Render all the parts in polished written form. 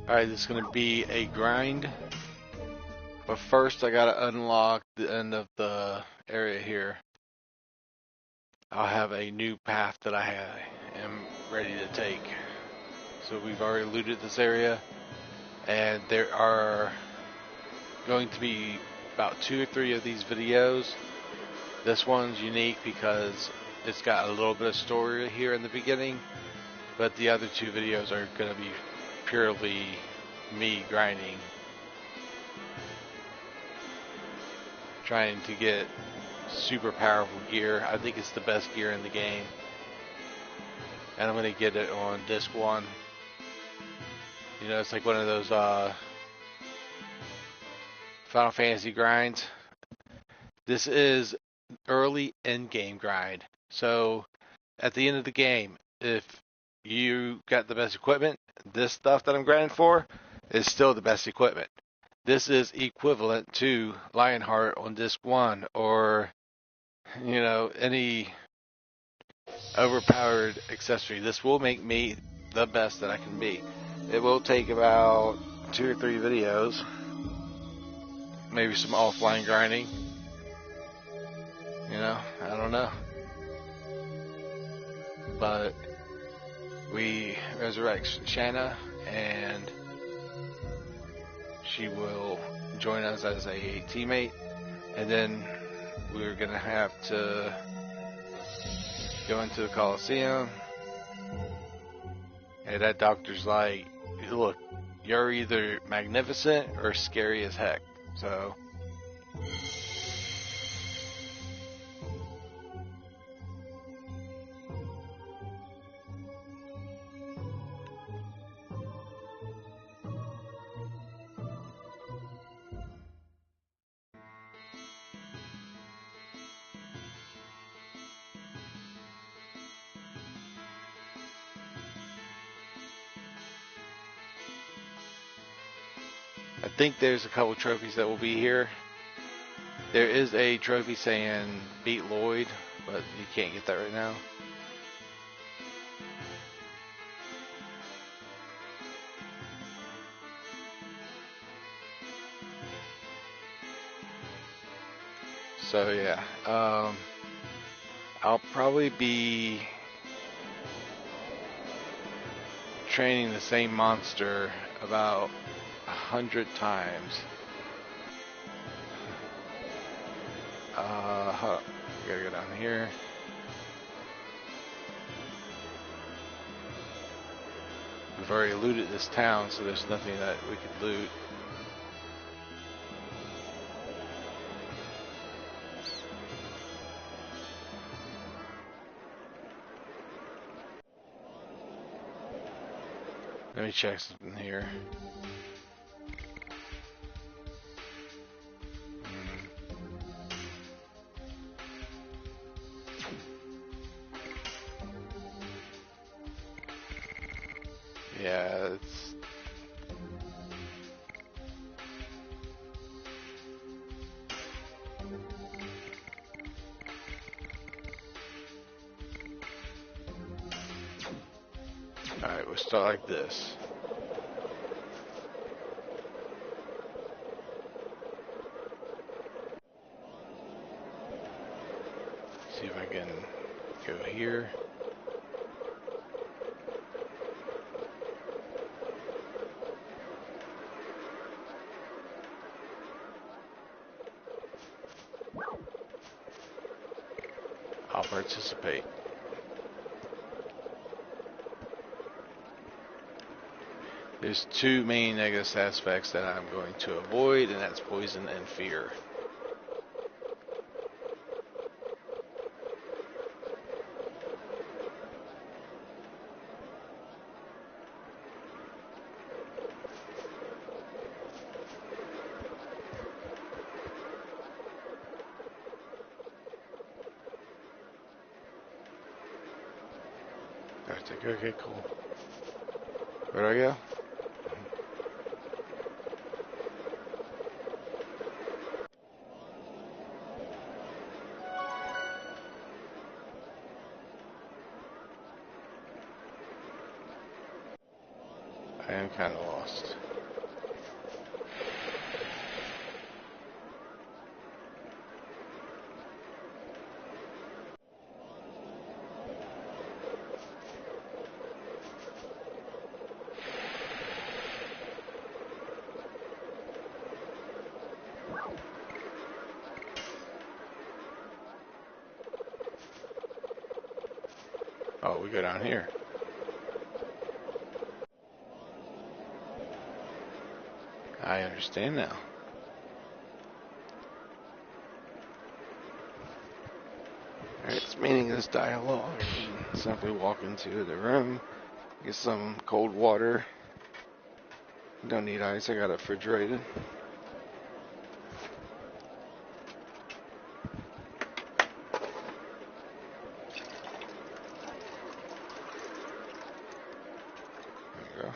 Alright, this is going to be a grind. But first I gotta unlock the end of the area here. I'll have a new path that I am ready to take. So we've already looted this area, and there are going to be about 2 or 3 of these videos. This one's unique because it's got a little bit of story here in the beginning, but the other 2 videos are going to be purely me grinding, trying to get super powerful gear. I think it's the best gear in the game, and I'm going to get it on disc 1. You know, it's like one of those Final Fantasy grinds. This is early end-game grind. So at the end of the game, if you got the best equipment, this stuff that I'm grinding for is still the best equipment. This is equivalent to Lionheart on disc 1, or, you know, any overpowered accessory. This will make me the best that I can be. It will take about 2 or 3 videos, maybe some offline grinding. You know, I don't know. But we resurrect Shanna, and she will join us as a teammate, and then we're gonna have to go into the Coliseum, and that doctor's like, look, you're either magnificent or scary as heck. So I think there's a couple trophies that will be here. There is a trophy saying beat Lloyd, but you can't get that right now. So yeah, I'll probably be training the same monster about 100 times. Hold up. We gotta go down here. We've already looted this town, so there's nothing that we could loot. Let me check something here. Yeah, it's... Alright, we'll start like this. See if I can go here. I'll participate. There's 2 main negative aspects that I'm going to avoid, and that's poison and fear. Okay, cool. Where do I go? I am kind of lost. Oh, we go down here. I understand now. Alright, it's meaningless dialogue. Simply walk into the room, get some cold water. Don't need ice, I got it refrigerated. There we go.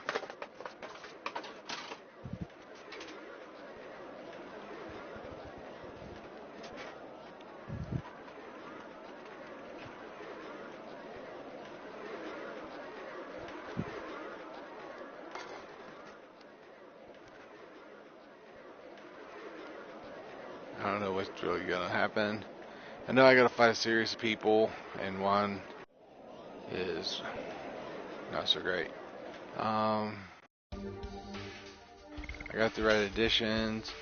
I don't know what's really gonna happen. I know I gotta fight a series of people, and one is not so great. I got the right additions,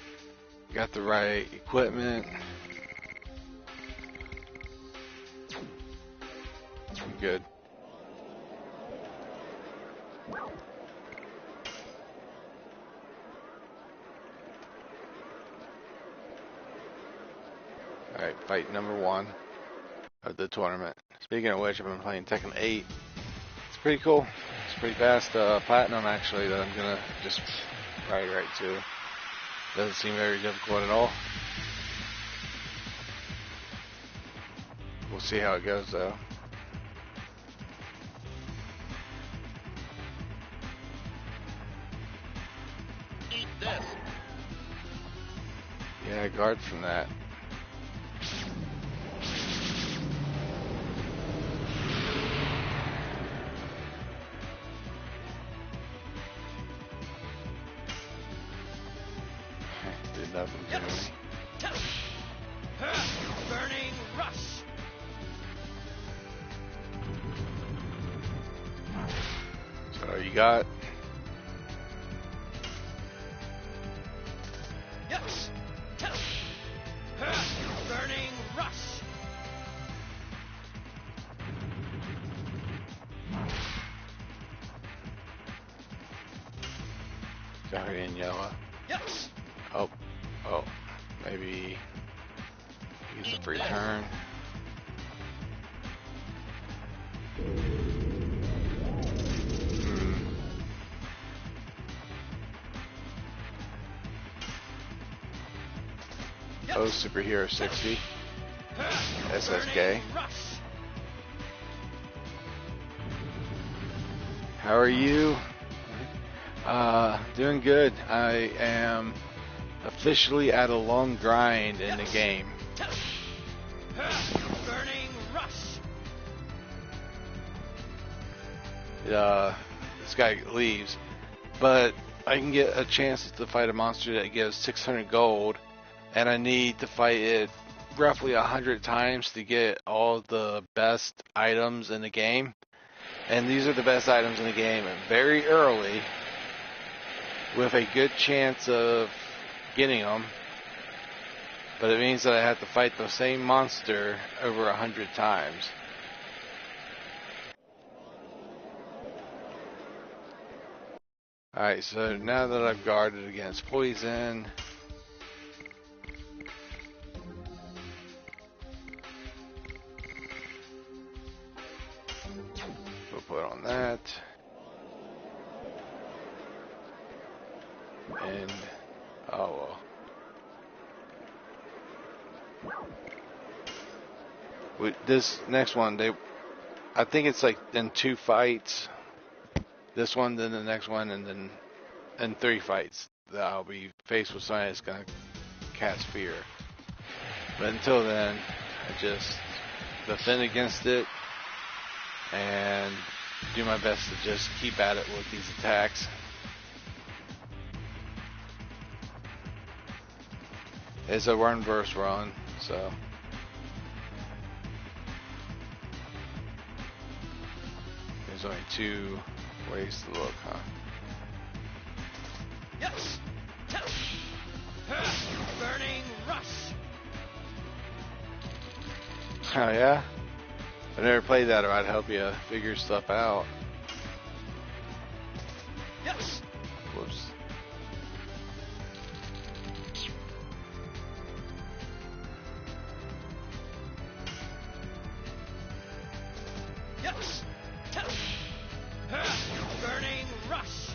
got the right equipment. I'm good. Alright, fight number 1 of the tournament. Speaking of which, I've been playing Tekken 8. It's pretty cool. It's pretty fast. Platinum, actually, that I'm gonna just ride right to. Doesn't seem very difficult at all. We'll see how it goes, though. Eat this. Yeah, guard from that. Did nothing to me. Burning rush. So you got Yes. Burning rush. Guardian yellow. Yes. Oh, maybe use a free turn. Oh, superhero 60. SSK. How are you? Doing good. I am officially at a long grind in the game. Burning rush. This guy leaves, but I can get a chance to fight a monster that gives 600 gold, and I need to fight it roughly 100 times to get all the best items in the game. And these are the best items in the game, and very early, with a good chance of getting them. But it means that I have to fight the same monster over 100 times. Alright, so now that I've guarded against poison, we'll put on that. And, oh well. This next one, I think it's like in 2 fights. This one, then the next one, and then in 3 fights that I'll be faced with something that's gonna cast fear. But until then, I just defend against it and do my best to just keep at it with these attacks. It's a run versus run, so. There's only 2 ways to look, huh? Yes. Burning rush. Oh yeah? I've never played that, or I'd help you figure stuff out. Yes. Whoops. Yes. Burning rush.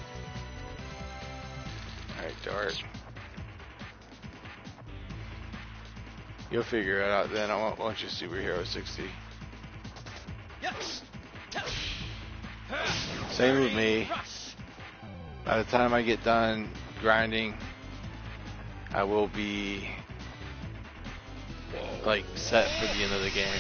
Alright, dart. You'll figure it out then. I want you superhero 60. Yes. Same with Burning me. rush. By the time I get done grinding, I will be like set for the end of the game.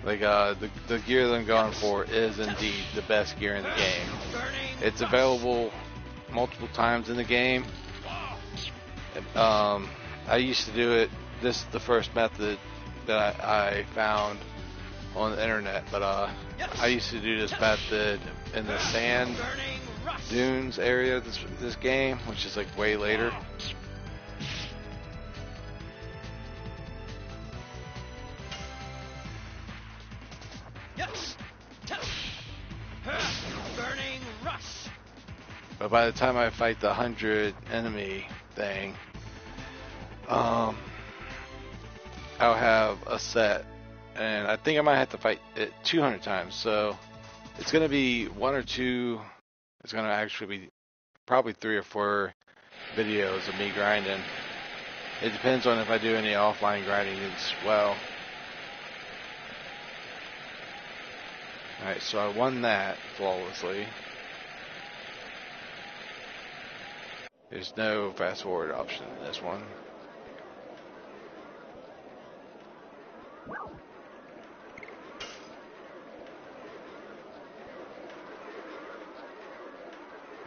Like the gear that I'm going for is indeed the best gear in the game. Burning It's rush. available multiple times in the game. I used to do it. This is the first method that I found on the internet, but I used to do this method in the sand Burning rush. dunes area of this game, which is like way later. Yes. Burning rush. But by the time I fight the 100 enemy thing, I'll have a set, and I think I might have to fight it 200 times. So it's gonna be 1 or 2. It's gonna actually be probably 3 or 4 videos of me grinding. It depends on if I do any offline grinding as well. Alright, so I won that flawlessly. There's no fast forward option in this one.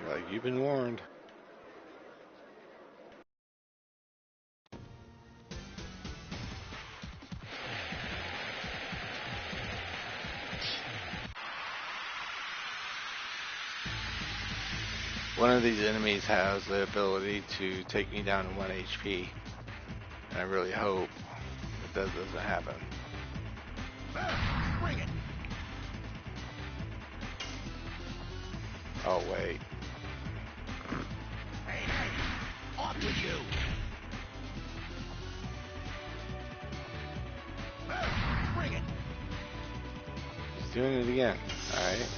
You're like, you've been warned. One of these enemies has the ability to take me down to 1 HP. And I really hope that doesn't happen. Bring it. Oh, wait. Hey, off with you. Bring it. He's doing it again. Alright.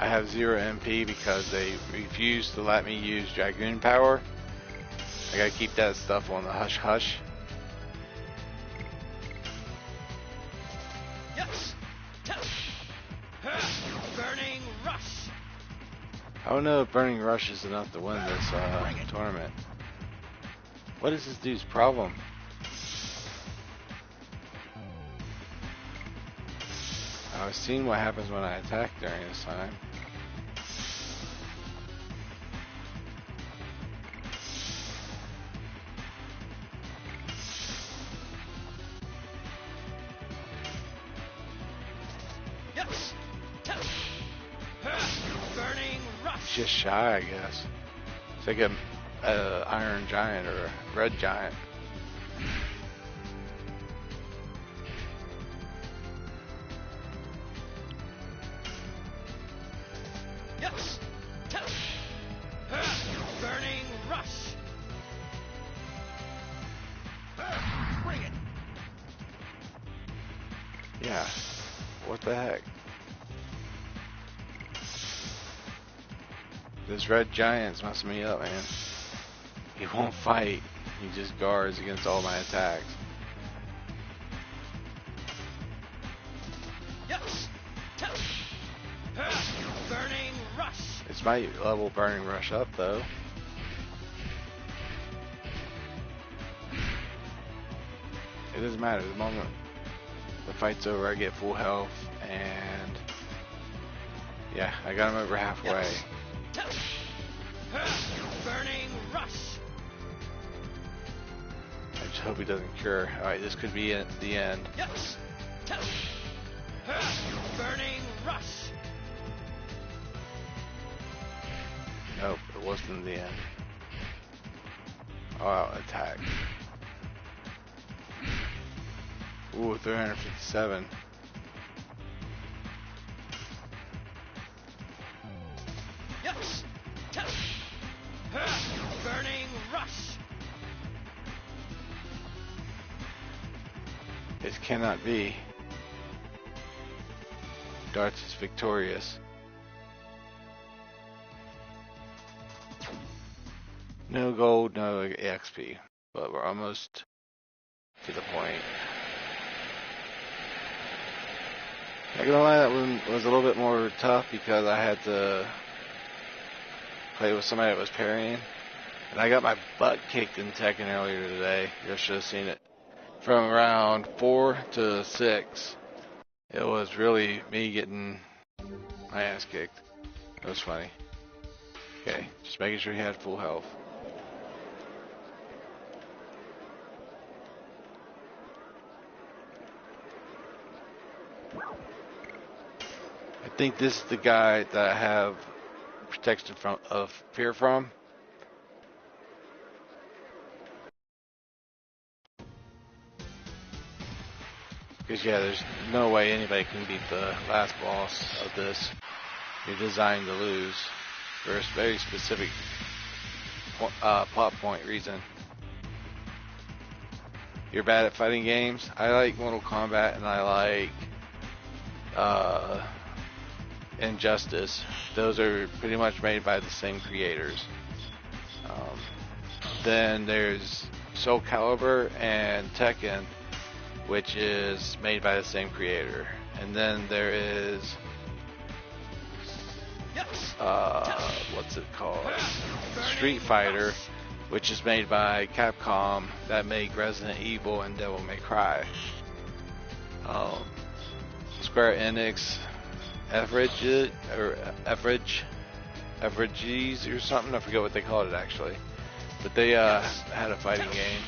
I have 0 MP because they refuse to let me use Dragoon power. I gotta keep that stuff on the hush hush. Yes. Burning rush. I don't know if Burning Rush is enough to win this tournament. What is this dude's problem? I was seeing what happens when I attack during this time. Yes. Burning rush. It's just shy, I guess. It's like a Iron Giant or a Red Giant. Yes. Burning rush. Bring it. Yeah. What the heck? This Red Giant's messing me up, man. He won't fight. He just guards against all my attacks. Yes. Burning rush. It's my level Burning Rush up, though. It doesn't matter. The moment The fight's over, I get full health, and yeah, I got him over halfway. Burning rush. I just hope he doesn't cure. Alright, this could be the end. Burning rush. Nope, it wasn't the end. Oh, attack. Ooh, 357. Burning rush. It cannot be. Darts is victorious. No gold, no XP, but we're almost to the point. Not gonna lie, that one was a little bit more tough because I had to play with somebody that was parrying. And I got my butt kicked in Tekken earlier today. You should have seen it. From round 4 to 6, it was really me getting my ass kicked. It was funny. Okay, just making sure he had full health. I think this is the guy that I have protection of fear from. Because yeah, there's no way anybody can beat the last boss of this. You're designed to lose for a very specific plot point reason. You're bad at fighting games. I like Mortal Kombat and I like Injustice. Those are pretty much made by the same creators. Then there's Soul Calibur and Tekken, which is made by the same creator. And then there is what's it called? Street Fighter, which is made by Capcom that made Resident Evil and Devil May Cry. Square Enix, Effigies or something. I forget what they called it actually, but they had a fighting game.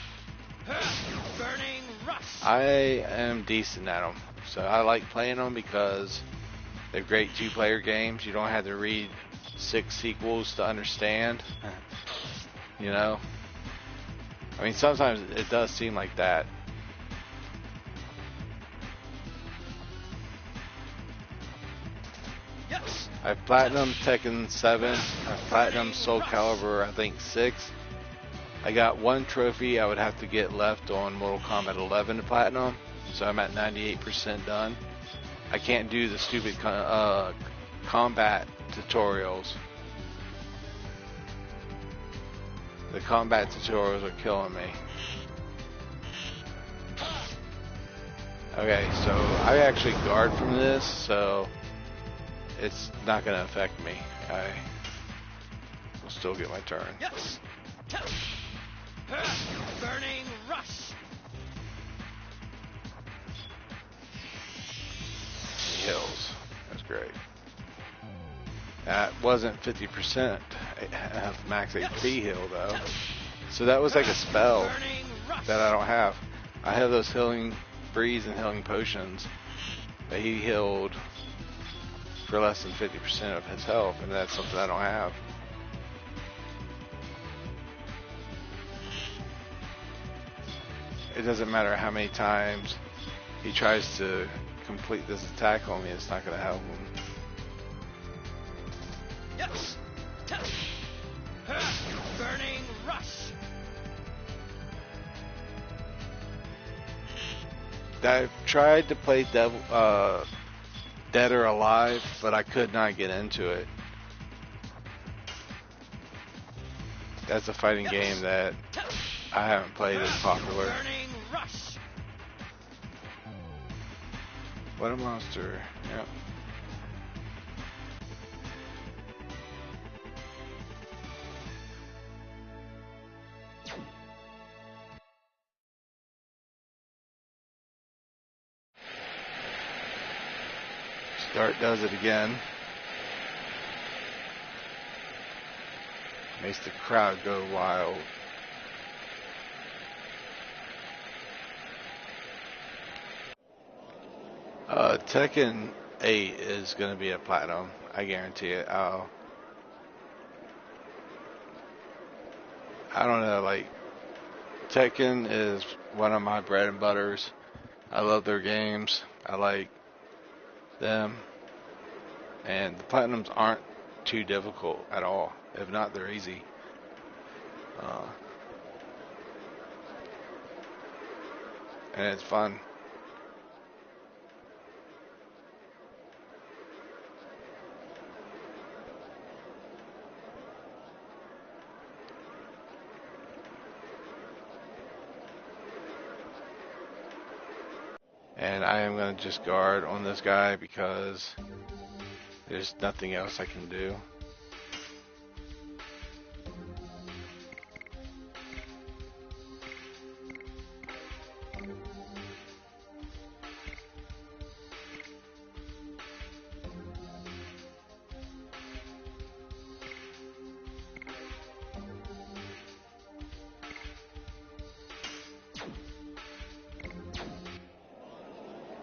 Burning rush. I am decent at them, so I like playing them because they're great 2-player games. You don't have to read 6 sequels to understand. You know, I mean, sometimes it does seem like that. I've platinum Tekken 7. I've platinum Soul Calibur, I think 6. I got 1 trophy I would have to get left on Mortal Kombat 11 to platinum, so I'm at 98% done. I can't do the stupid combat tutorials. The combat tutorials are killing me. Okay, so I actually guard from this, so it's not going to affect me. I will still get my turn. Burning rush. He heals. That's great. That wasn't 50% of max HP heal though. So that was like a spell that I don't have. I have those healing breeze and healing potions, but he healed for less than 50% of his health, and that's something I don't have. It doesn't matter how many times he tries to complete this attack on me, it's not going to help him. Burning rush. I've tried to play Dead or Alive, but I could not get into it. That's a fighting game that I haven't played as popular. Burning rush. What a monster. Yep. Dart does it again. Makes the crowd go wild. Tekken 8 is going to be a platinum. I guarantee it. I don't know, like, Tekken is one of my bread and butters. I love their games. I like them. And the platinums aren't too difficult at all. If not, they're easy. And it's fun. And I am going to just guard on this guy because there's nothing else I can do.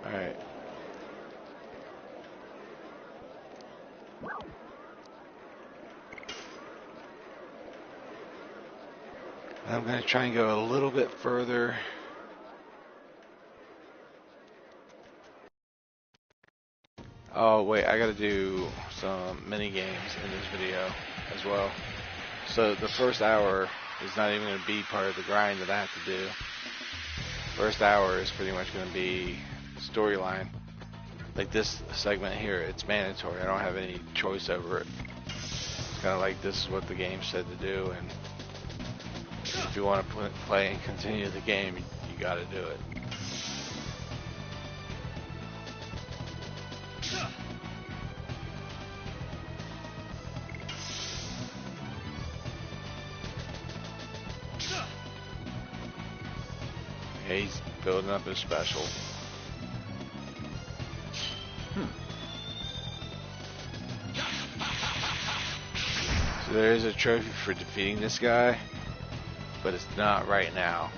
Alright. I'm going to try and go a little bit further. Oh, wait, I got to do some mini games in this video as well. So the first hour is not even going to be part of the grind that I have to do. First hour is pretty much going to be storyline. Like this segment here, it's mandatory. I don't have any choice over it. It's kind of like this is what the game said to do, and if you want to play and continue the game, you got to do it. Yeah, he's building up his special. So there is a trophy for defeating this guy, but it's not right now.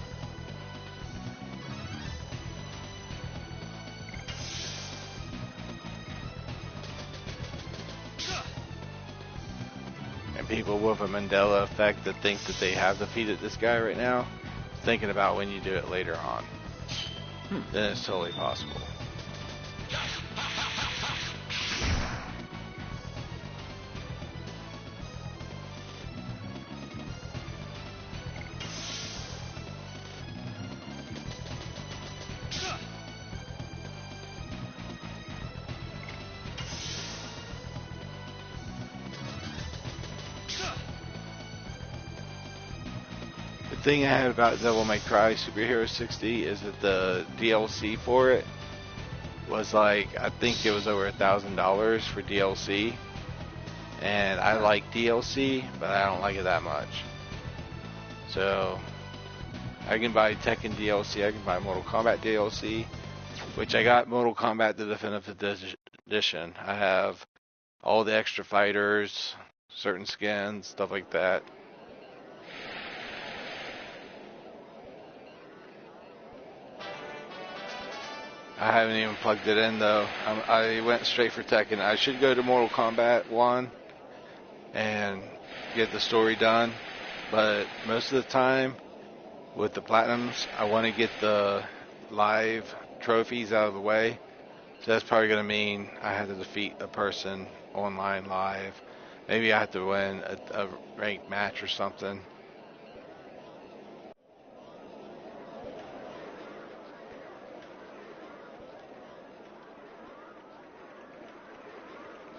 And people with a Mandela effect that think that they have defeated this guy right now, thinking about when you do it later on. Then it's totally possible. The thing I had about Devil May Cry Superhero 60 is that the DLC for it was like, I think it was over $1,000 for DLC, and I like DLC, but I don't like it that much. So I can buy Tekken DLC, I can buy Mortal Kombat DLC, which I got Mortal Kombat the Definitive Edition. I have all the extra fighters, certain skins, stuff like that. I haven't even plugged it in though. I went straight for Tekken. I should go to Mortal Kombat 1 and get the story done, but most of the time with the platinums, I want to get the live trophies out of the way. So that's probably going to mean I have to defeat a person online live. Maybe I have to win a ranked match or something.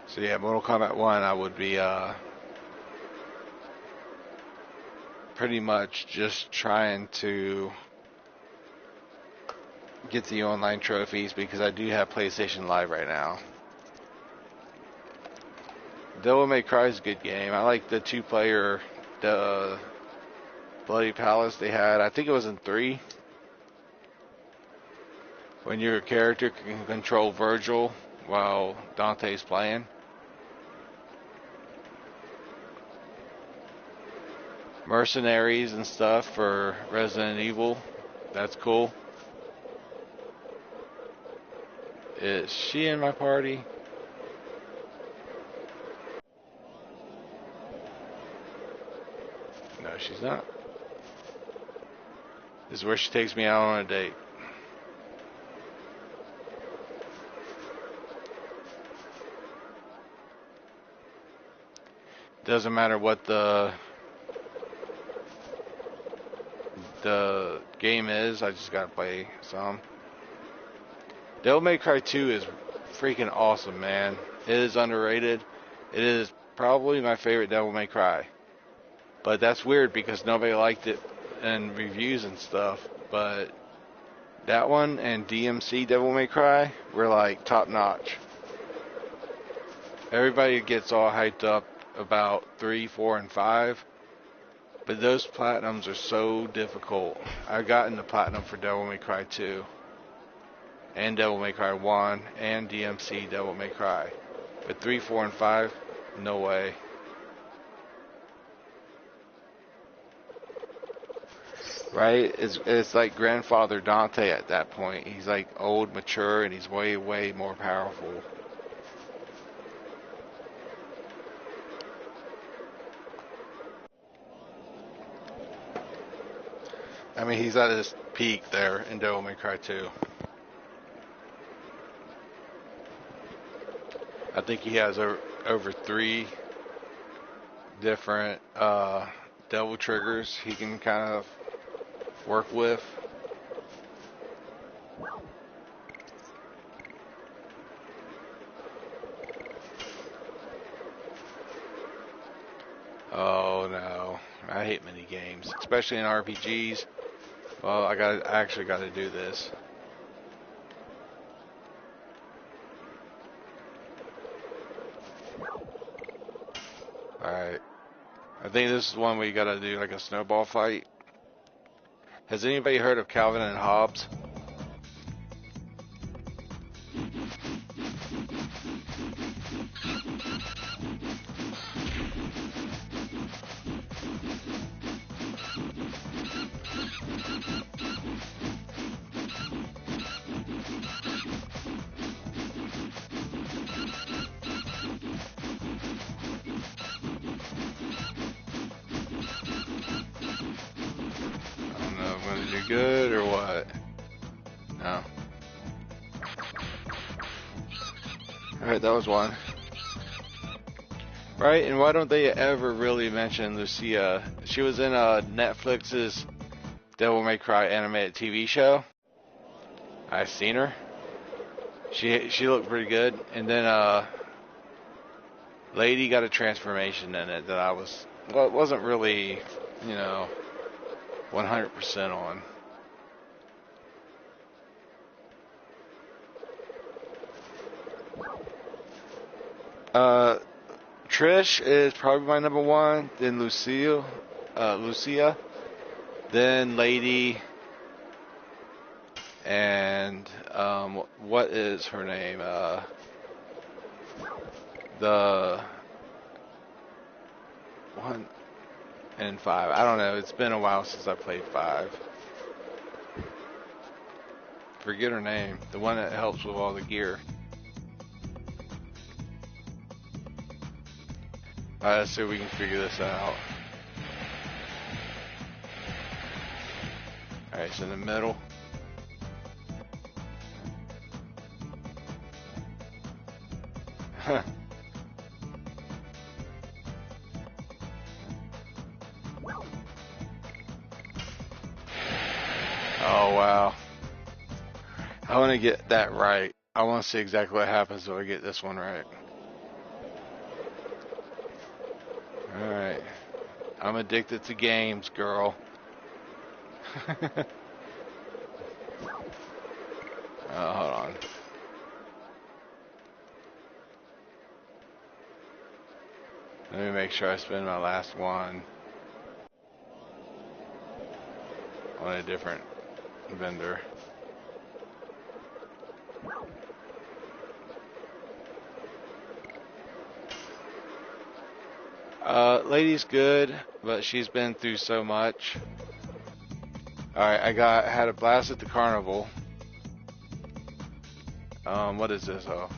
So yeah, Mortal Kombat 1, I would be pretty much just trying to get the online trophies because I do have PlayStation Live right now. Devil May Cry is a good game. I like the two-player, the Bloody Palace they had. I think it was in 3. When your character can control Virgil while Dante's playing. Mercenaries and stuff for Resident Evil. That's cool. Is she in my party? No, she's not. This is where she takes me out on a date. Doesn't matter what the game is, I just gotta play some. Devil May Cry 2 is freaking awesome, man. It is underrated. It is probably my favorite Devil May Cry. But that's weird because nobody liked it in reviews and stuff. But that one and DMC Devil May Cry were like top notch. Everybody gets all hyped up about 3, 4, and 5. But those platinums are so difficult. I got into platinum for Devil May Cry 2. And Devil May Cry 1. And DMC Devil May Cry. But 3, 4, and 5, no way. Right? It's like grandfather Dante at that point. He's like old, mature, and he's way, way more powerful. I mean, he's at his peak there in Devil May Cry 2. I think he has over 3 different devil triggers he can kind of work with. Oh no, I hate mini games, especially in RPGs. Well, I actually got to do this. Alright. I think this is one where you gotta do like a snowball fight. Has anybody heard of Calvin and Hobbes? Good or what? No. Alright, that was one. Right, and why don't they ever really mention Lucia? She was in Netflix's Devil May Cry animated TV show. I seen her. She looked pretty good. And then Lady got a transformation in it that I wasn't really, 100% on. Trish is probably my number 1, then Lucia, then Lady, and what is her name? The 1 and 5. I don't know. It's been a while since I played 5. Forget her name. The one that helps with all the gear. Alright, let's see if we can figure this out. Alright, it's in the middle. Huh. Oh, wow. I want to get that right. I want to see exactly what happens if I get this one right. Alright. I'm addicted to games, girl. Hold on. Let me make sure I spend my last one on a different vendor. Lady's good, but she's been through so much. Alright, had a blast at the carnival. What is this? Oh.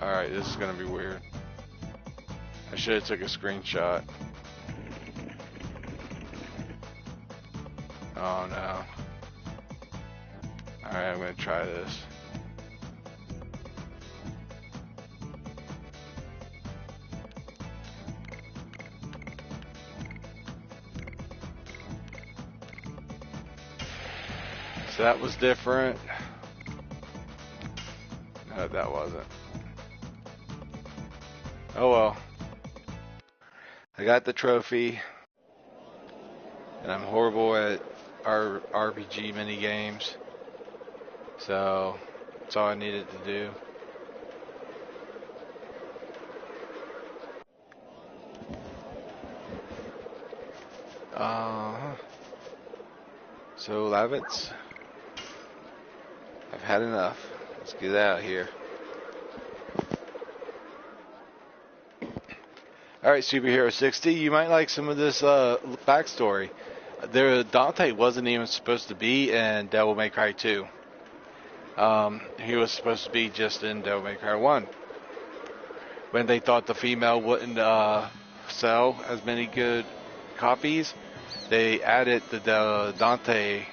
Alright, this is gonna be weird. I should have took a screenshot. Oh no. Alright, I'm gonna try this. So that was different. No, that wasn't. Oh well. I got the trophy. And I'm horrible at our RPG mini games. So that's all I needed to do. So Lavitz, I've had enough. Let's get out of here. Alright, Superhero 60, you might like some of this backstory. Dante wasn't even supposed to be in Devil May Cry 2. He was supposed to be just in Devil May Cry 1. When they thought the female wouldn't sell as many good copies, they added the Dante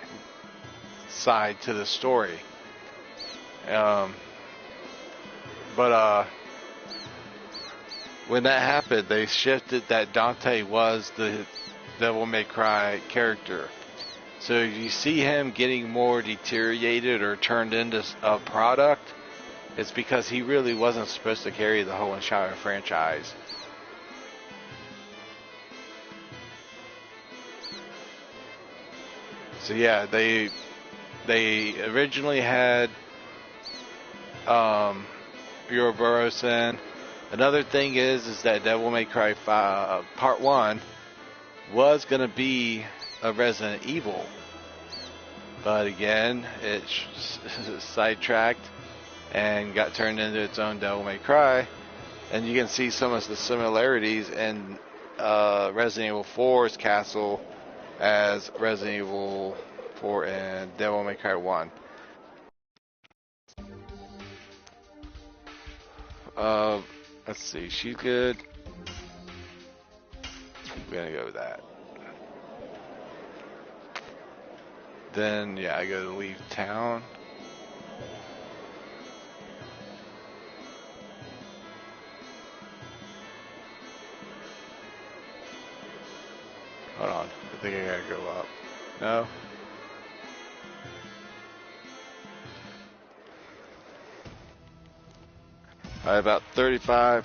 side to the story. When that happened, they shifted that Dante was the Devil May Cry character. So you see him getting more deteriorated or turned into a product, it's because he really wasn't supposed to carry the whole entire franchise. So yeah, they originally had Ouroboros in. Another thing is that Devil May Cry 5, Part 1 was going to be a Resident Evil. But again, it sidetracked and got turned into its own Devil May Cry. And you can see some of the similarities in Resident Evil 4's castle as Resident Evil 4 and Devil May Cry 1. Let's see, she's good. We're gonna go with that. Then, yeah, I gotta leave town. Hold on, I think I gotta go up. No? Alright, about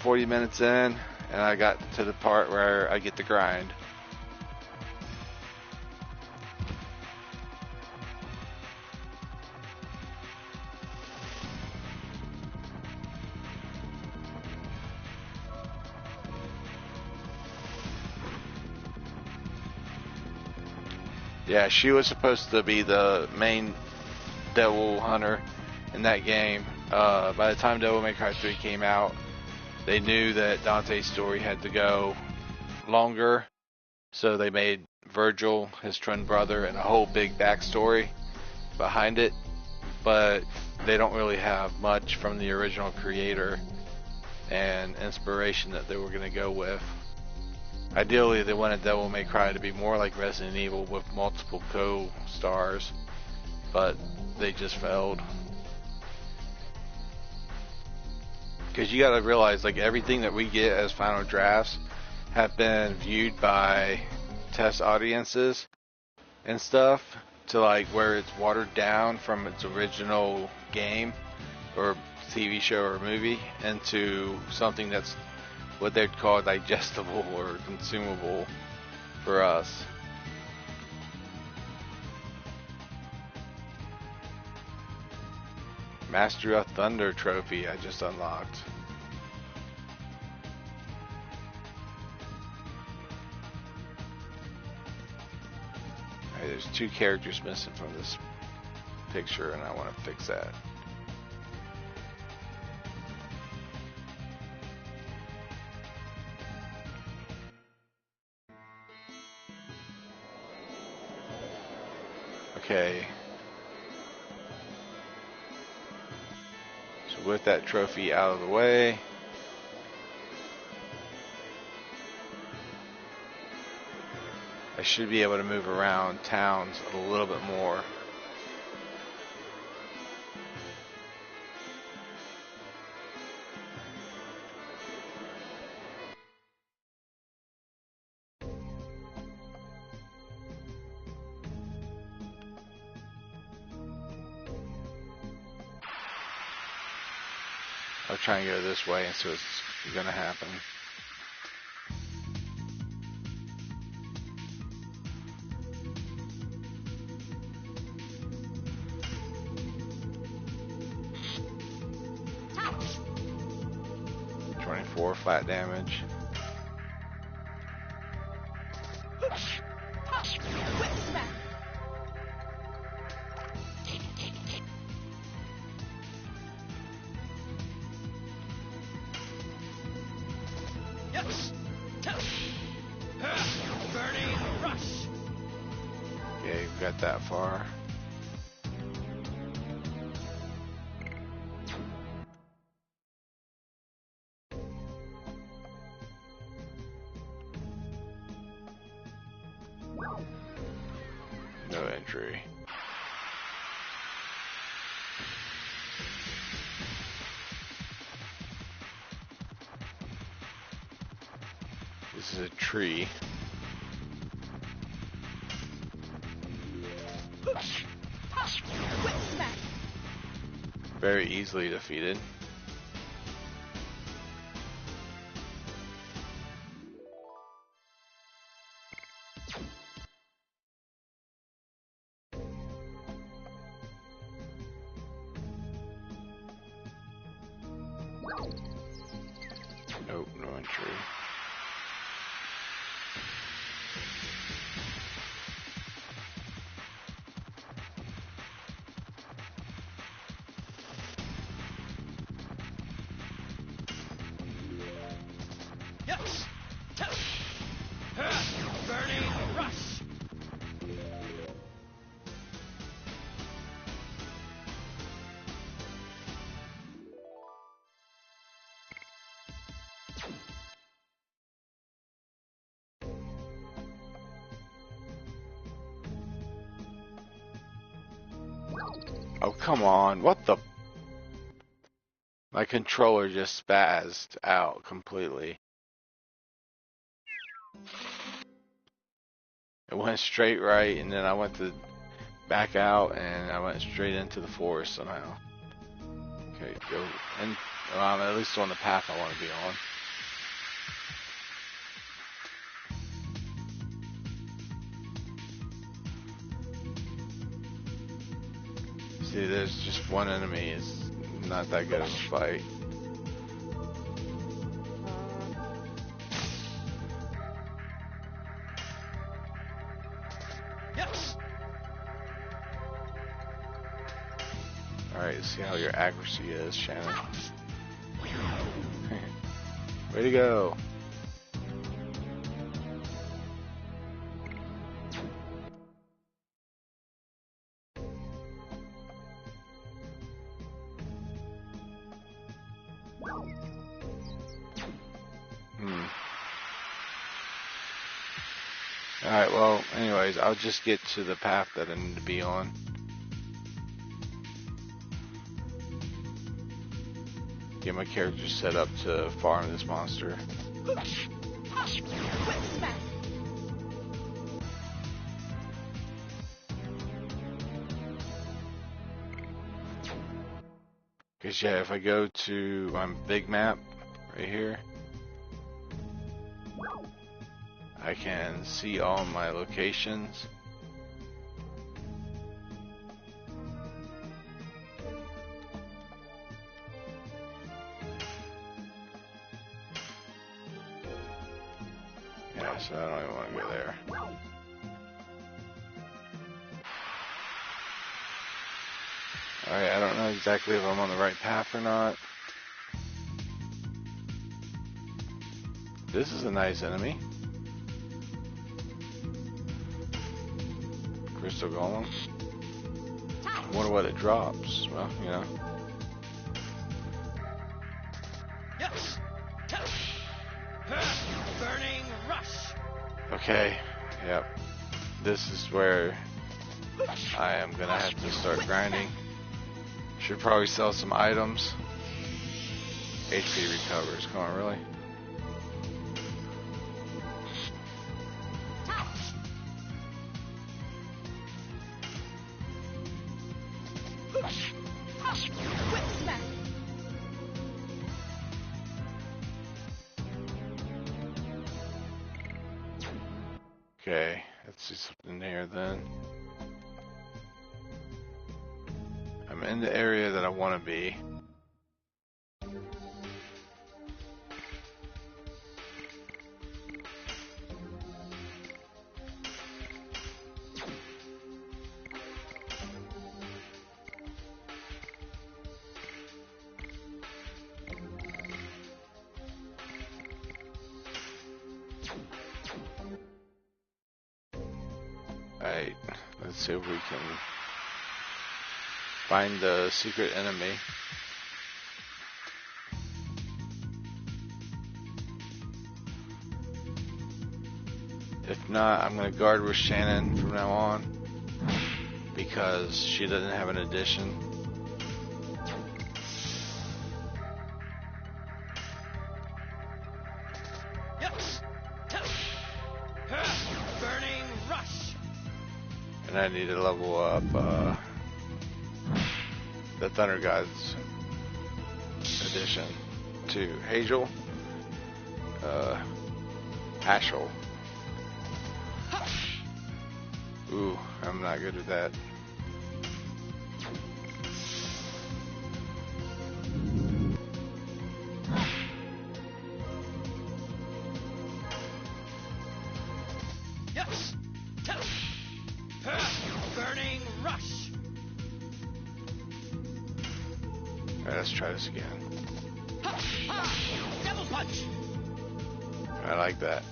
40 minutes in, and I got to the part where I get the grind. Yeah, she was supposed to be the main devil hunter in that game. By the time Devil May Cry 3 came out, they knew that Dante's story had to go longer, so they made Virgil his twin brother and a whole big backstory behind it, but they don't really have much from the original creator and inspiration that they were going to go with. Ideally, they wanted Devil May Cry to be more like Resident Evil with multiple co-stars, but they just failed. Because you gotta realize, like, everything that we get as final drafts have been viewed by test audiences and stuff to, like, where it's watered down from its original game or TV show or movie into something that's what they'd call digestible or consumable for us. Master of Thunder trophy I just unlocked. Hey, there's 2 characters missing from this picture, and I want to fix that. Okay. So with that trophy out of the way, I should be able to move around towns a little bit more. I'll try and go this way and see what's going to happen. Touch. 24 flat damage. Touch. Quick smack. Yes. Touch. Burning rush. Okay, we got that far. No entry. This is a tree. Touch. Quick smack. Very easily defeated. Nope, no entry. Yes. Touch. Burning rush. Oh, come on. What the? My controller just spazzed out completely. It went straight right, and then I went to back out, and I went straight into the forest somehow. Okay, go. And I'm at least on the path I want to be on. See, there's just one enemy. It's not that good of a fight. Yes. Alright, let's see how your accuracy is, Shannon. Way to go. Alright, well, anyways, I'll just get to the path that I need to be on. Get my character set up to farm this monster. Touch. Quick smack. Because, yeah, if I go to my big map right here, I can see all my locations. Yeah, so I don't even want to go there. Alright, I don't know exactly if I'm on the right path or not. This is a nice enemy. Crystal Golem. I wonder what it drops. Well, you know. Yes. Burning rush. Okay, yep. This is where I am gonna have to start grinding. Should probably sell some items. HP recovers. Come on, really? Quick smack. Okay, let's see something here then. I'm in the area that I want to be. Alright, let's see if we can find the secret enemy. If not, I'm going to guard with Shannon from now on because she doesn't have an addition. Yes. Burning rush. And I need to level up the Thunder God's addition to Hazel, Ashel. Ooh, I'm not good at that. Yes. Burning rush. Alright, let's try this again. Devil punch. I like that.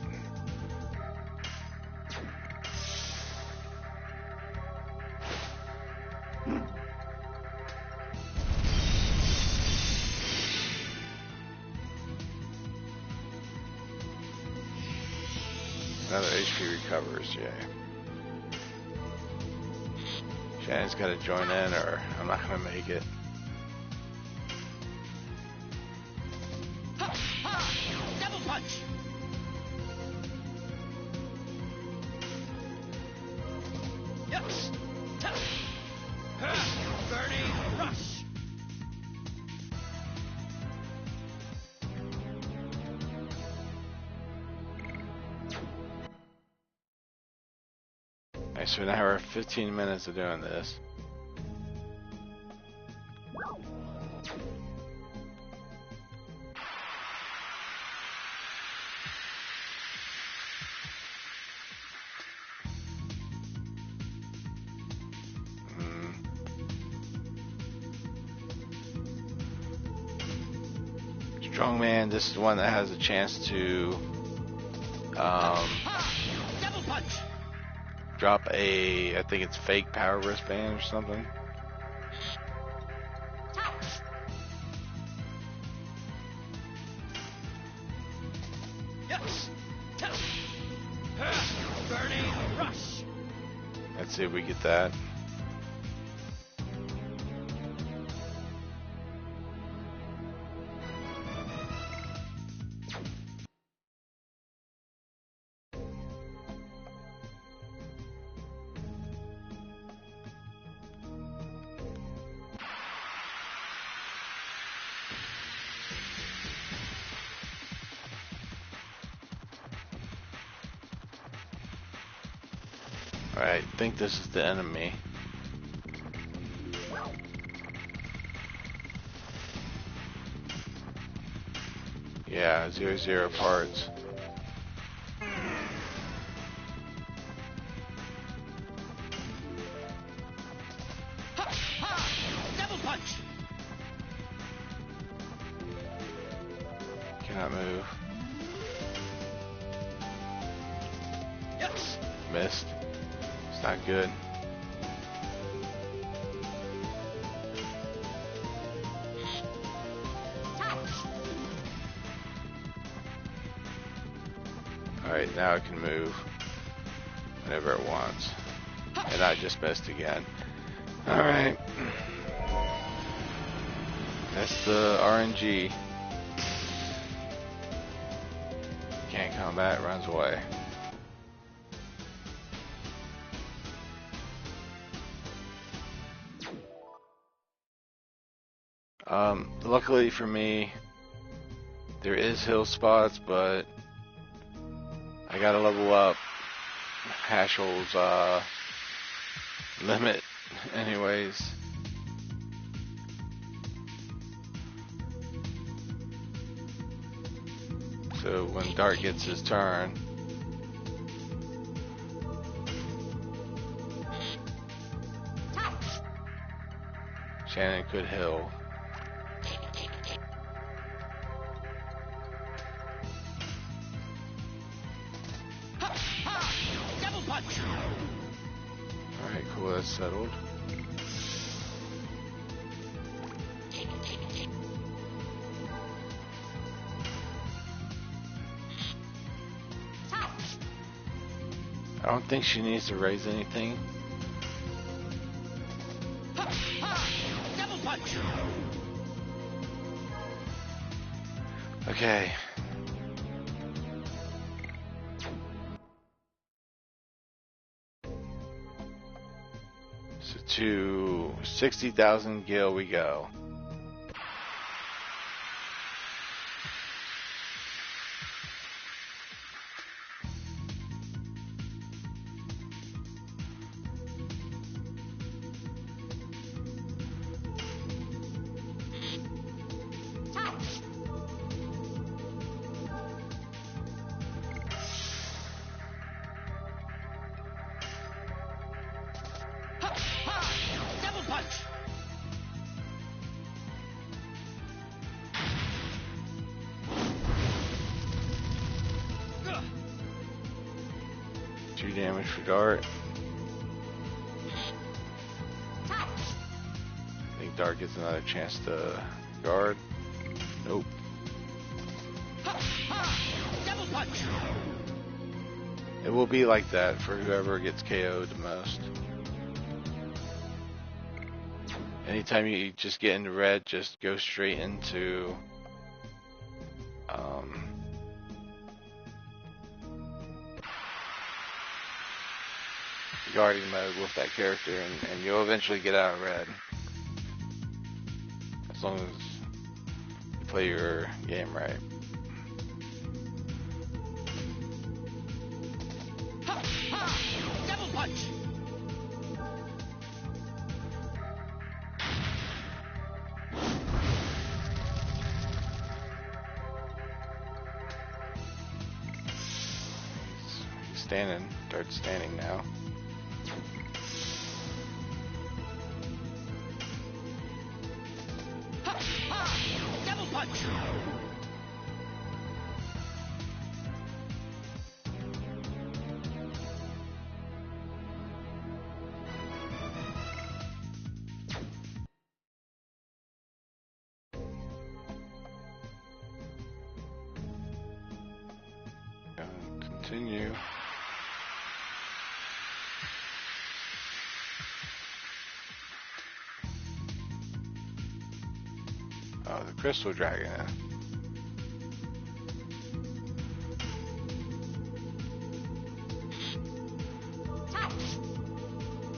Another HP recovers, yay. Shannon's gotta join in or I'm not gonna make it. Devil punch. Yes. Burning rush. Alright, so now we're 15 minutes of doing this. Strongman, this is the one that has a chance to Devil punch. drop a, I think it's fake power wristband or something. Yes. Burning rush. Let's see if we get that. Alright, I think this is the enemy. Yeah, 0 parts. Devil Cannot move. Yes. Missed. It's not good. Alright, now it can move whenever it wants. And I just missed again. Alright. That's the RNG. Can't combat, runs away. Luckily for me, there is hill spots, but I gotta level up Hashel's limit anyways. So when Dart gets his turn, Shannon could hill. Double punch. Alright, cool, that's settled. I don't think she needs to raise anything. Double punch. Okay. So to 60,000 gil we go. Double punch. Ugh. 2 damage for Dart. I think Dart gets another chance to guard. Nope. Double punch. It will be like that for whoever gets KO'd the most. Anytime you just get into red, just go straight into guarding mode with that character, and you'll eventually get out of red. As long as you play your game right. Double punch. He's standing, Dart's standing now. Double punch. Continue. Oh, the crystal dragon.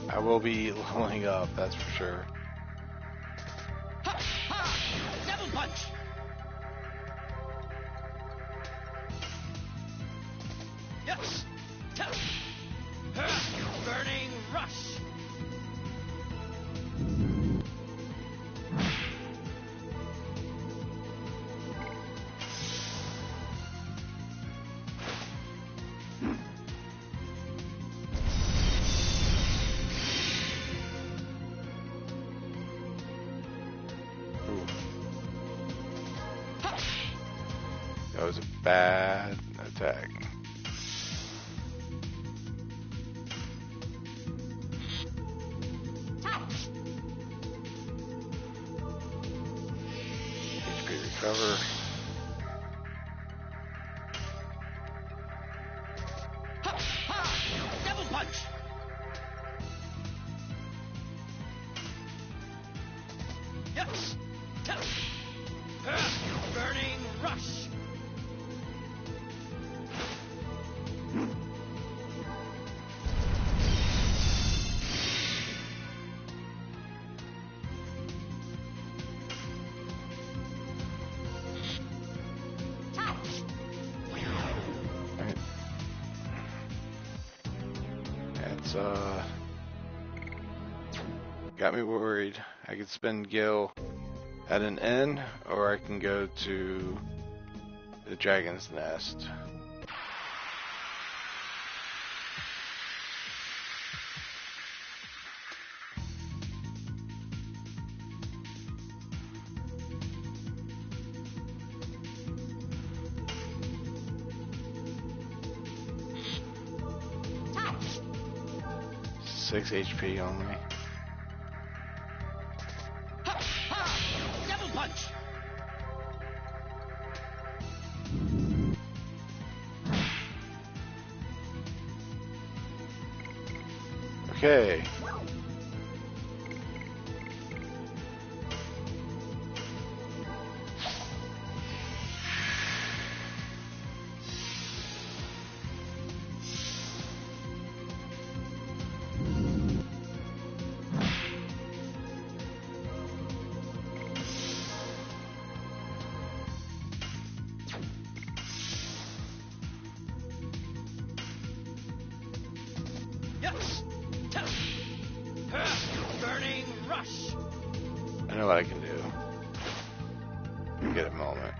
I will be leveling up, that's for sure. Double punch. Yes. Burning rush. bad attack. HP recover. Ha! Ha! Double punch! Yes! Burning rush! Right. That's got me worried. I could spend Gil at an inn, or I can go to the Dragon's Nest. Six HP only. Ha! Ha! Double punch! Okay. Yes! Burning rush! I know what I can do. Get a moment.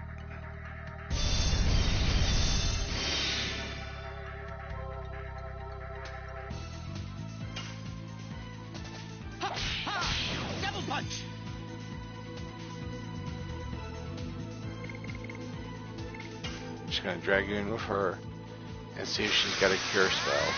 Ha! Ha! Double punch! Just gonna Dragoon with her and see if she's got a cure spell.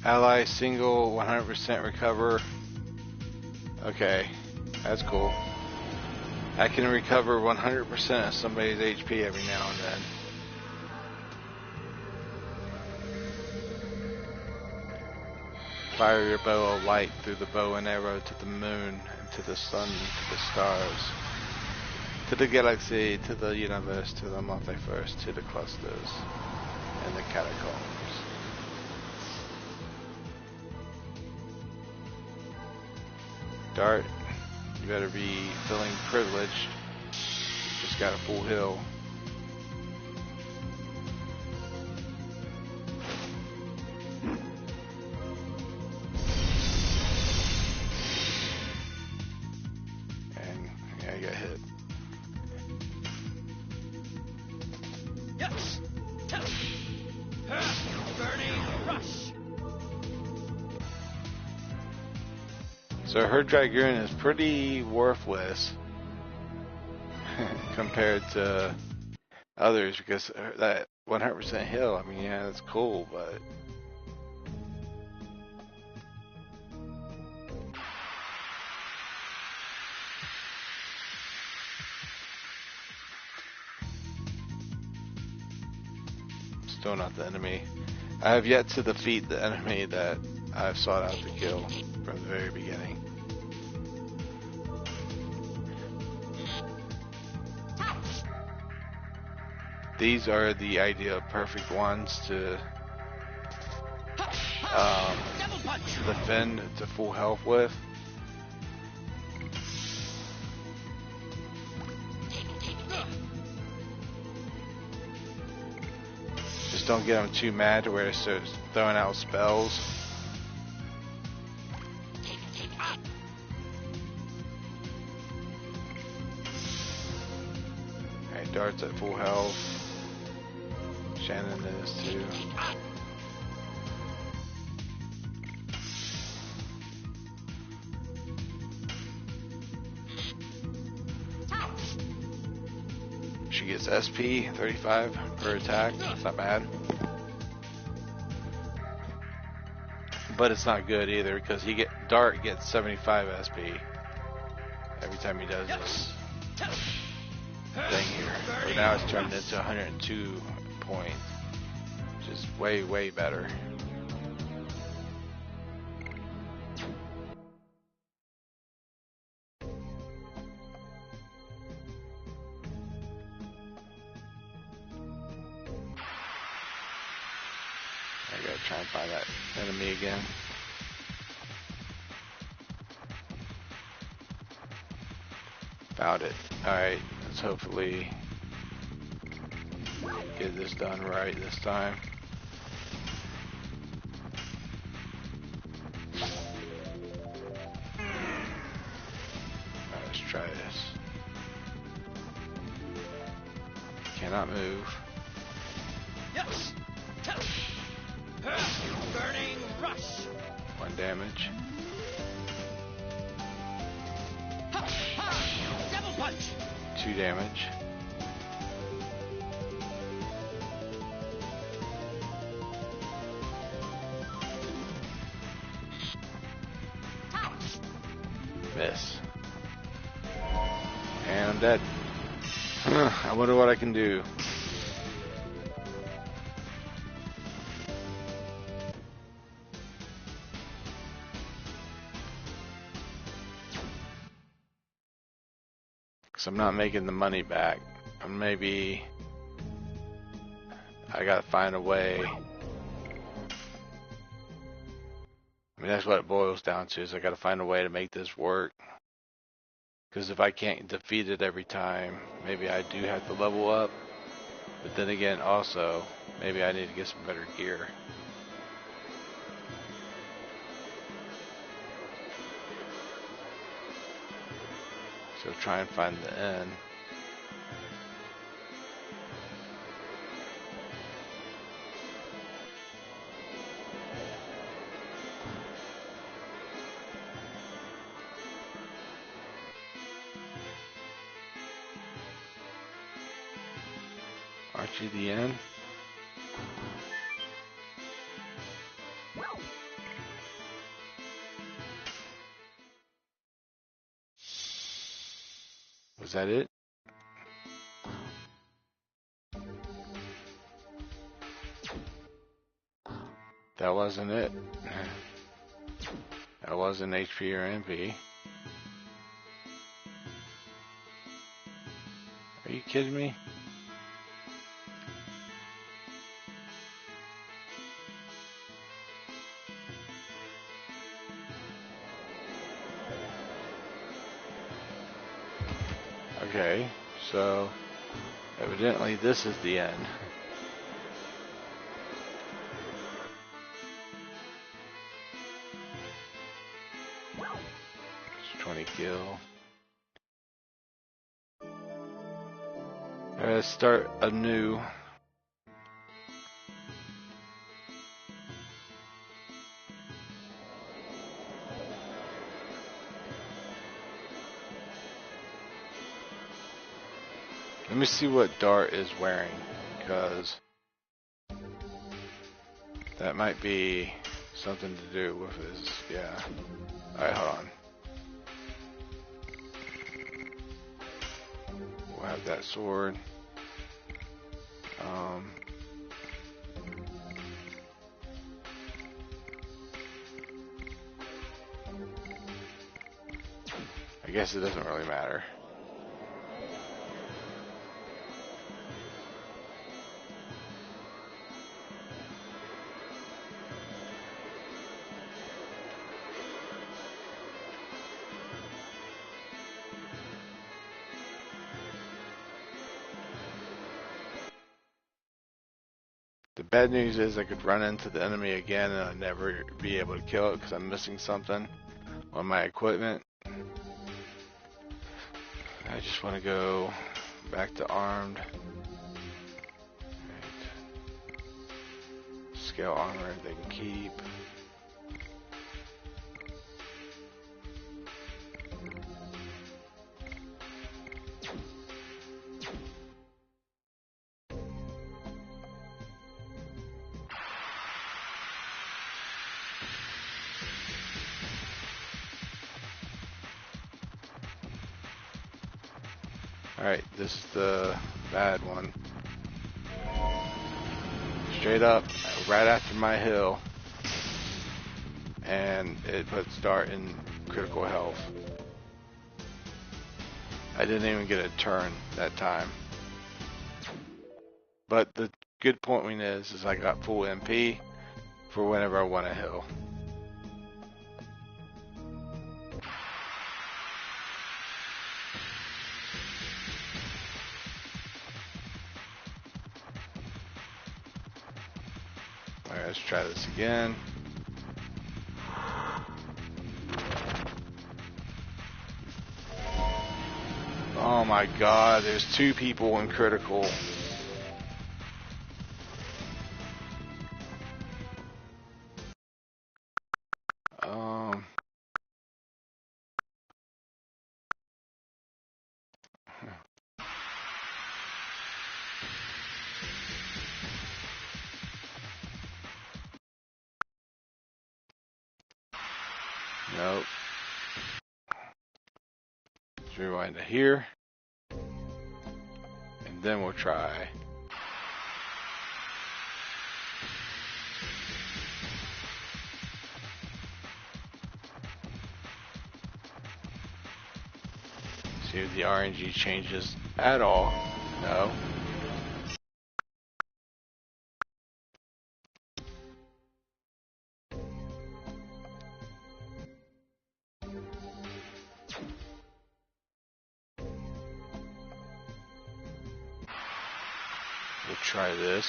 Ally single 100% recover. Okay, that's cool. I can recover 100% of somebody's HP every now and then. Fire your bow of light through the bow and arrow to the moon, and to the sun, to the stars, to the galaxy, to the universe, to the multiverse, to the clusters, and the catacombs. Dart, you better be feeling privileged. You just got a full heal. And yeah, you got hit. Yes! Burning rush! So her Dragoon is pretty worthless compared to others, because that 100% heal, I mean, yeah, that's cool, but still not the enemy. I have yet to defeat the enemy that I've sought out to kill from the very beginning. These are the ideal perfect ones to defend to full health with. Just don't get them too mad to where it starts throwing out spells. Alright, Dart's at full health. Shannon is too. She gets SP 35 per attack. That's not bad. But it's not good either because Dart gets 75 SP every time he does this thing here. But now it's turned into 102 points, which is way, way better. I gotta try and find that enemy again. Found it. Alright, let's hopefully get this done right this time. Alright, let's try this. Cannot move. Yes. Burning rush. 1 damage. Double punch. 2 damage. Miss. And I'm dead. I wonder what I can do. Because I'm not making the money back. And maybe I gotta find a way. I mean, that's what it boils down to, is I gotta find a way to make this work. Because if I can't defeat it every time, maybe I do have to level up. But then again, also, maybe I need to get some better gear. So try and find the end. Aren't you the end? Was that it? That wasn't it. That wasn't HP or MP. Are you kidding me? Okay, so evidently this is the end. It's 20 kill. Let's start anew. Let me see what Dart is wearing, because that might be something to do with his, yeah. Alright, hold on. We'll have that sword. I guess it doesn't really matter. The bad news is I could run into the enemy again and I'd never be able to kill it because I'm missing something on my equipment. I just want to go back to armed. Right. scale armor they can keep. Alright, this is the bad one. Straight up, right after my hill. And it puts Dart in critical health. I didn't even get a turn that time. But the good point is I got full MP for whenever I want a hill. Alright, let's try this again. Oh my god, there's 2 people in critical. Nope. Let's rewind to here. And then we'll try. See if the RNG changes at all. No. We'll try this.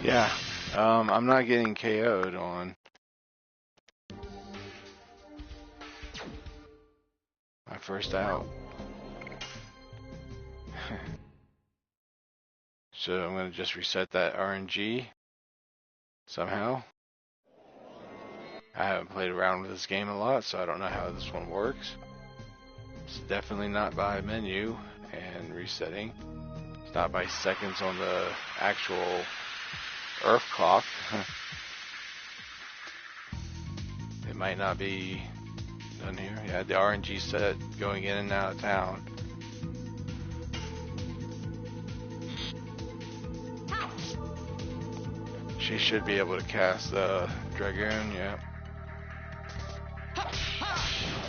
Yeah, I'm not getting KO'd on my first out. So I'm going to just reset that RNG somehow. I haven't played around with this game a lot, so I don't know how this one works. It's definitely not by menu and resetting. It's not by seconds on the actual Earth clock. It might not be done here. Yeah, the RNG set going in and out of town. She should be able to cast the Dragoon, yeah.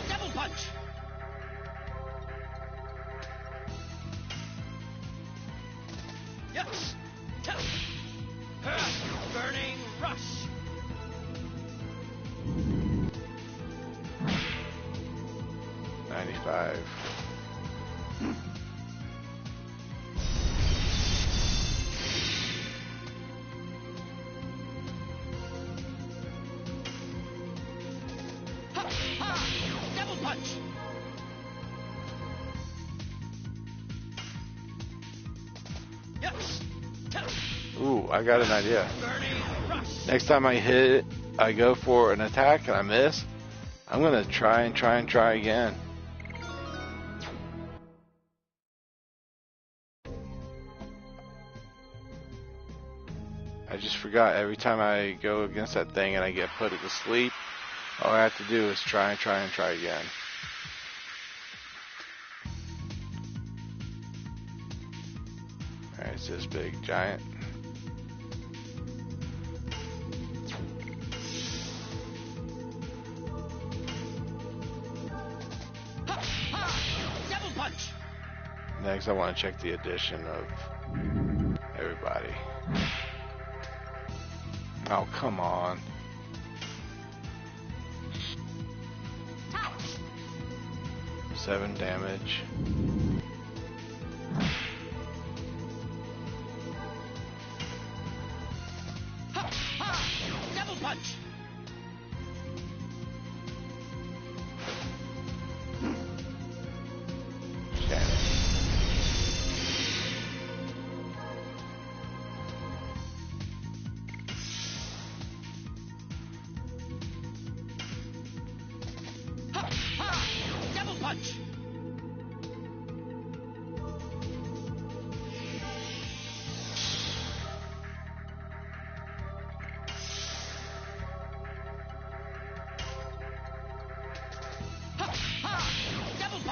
Double punch. Yes. Burning rush. $95. Double punch. Yes. Ooh, I got an idea. Burning rush. Next time I hit, I go for an attack and I miss, I'm gonna try again. I just forgot, every time I go against that thing and I get put to sleep, all I have to do is try again. Alright, it's this big giant. Double punch. Next I want to check the addition of everybody. Oh, come on. Ouch. 7 damage. Double punch.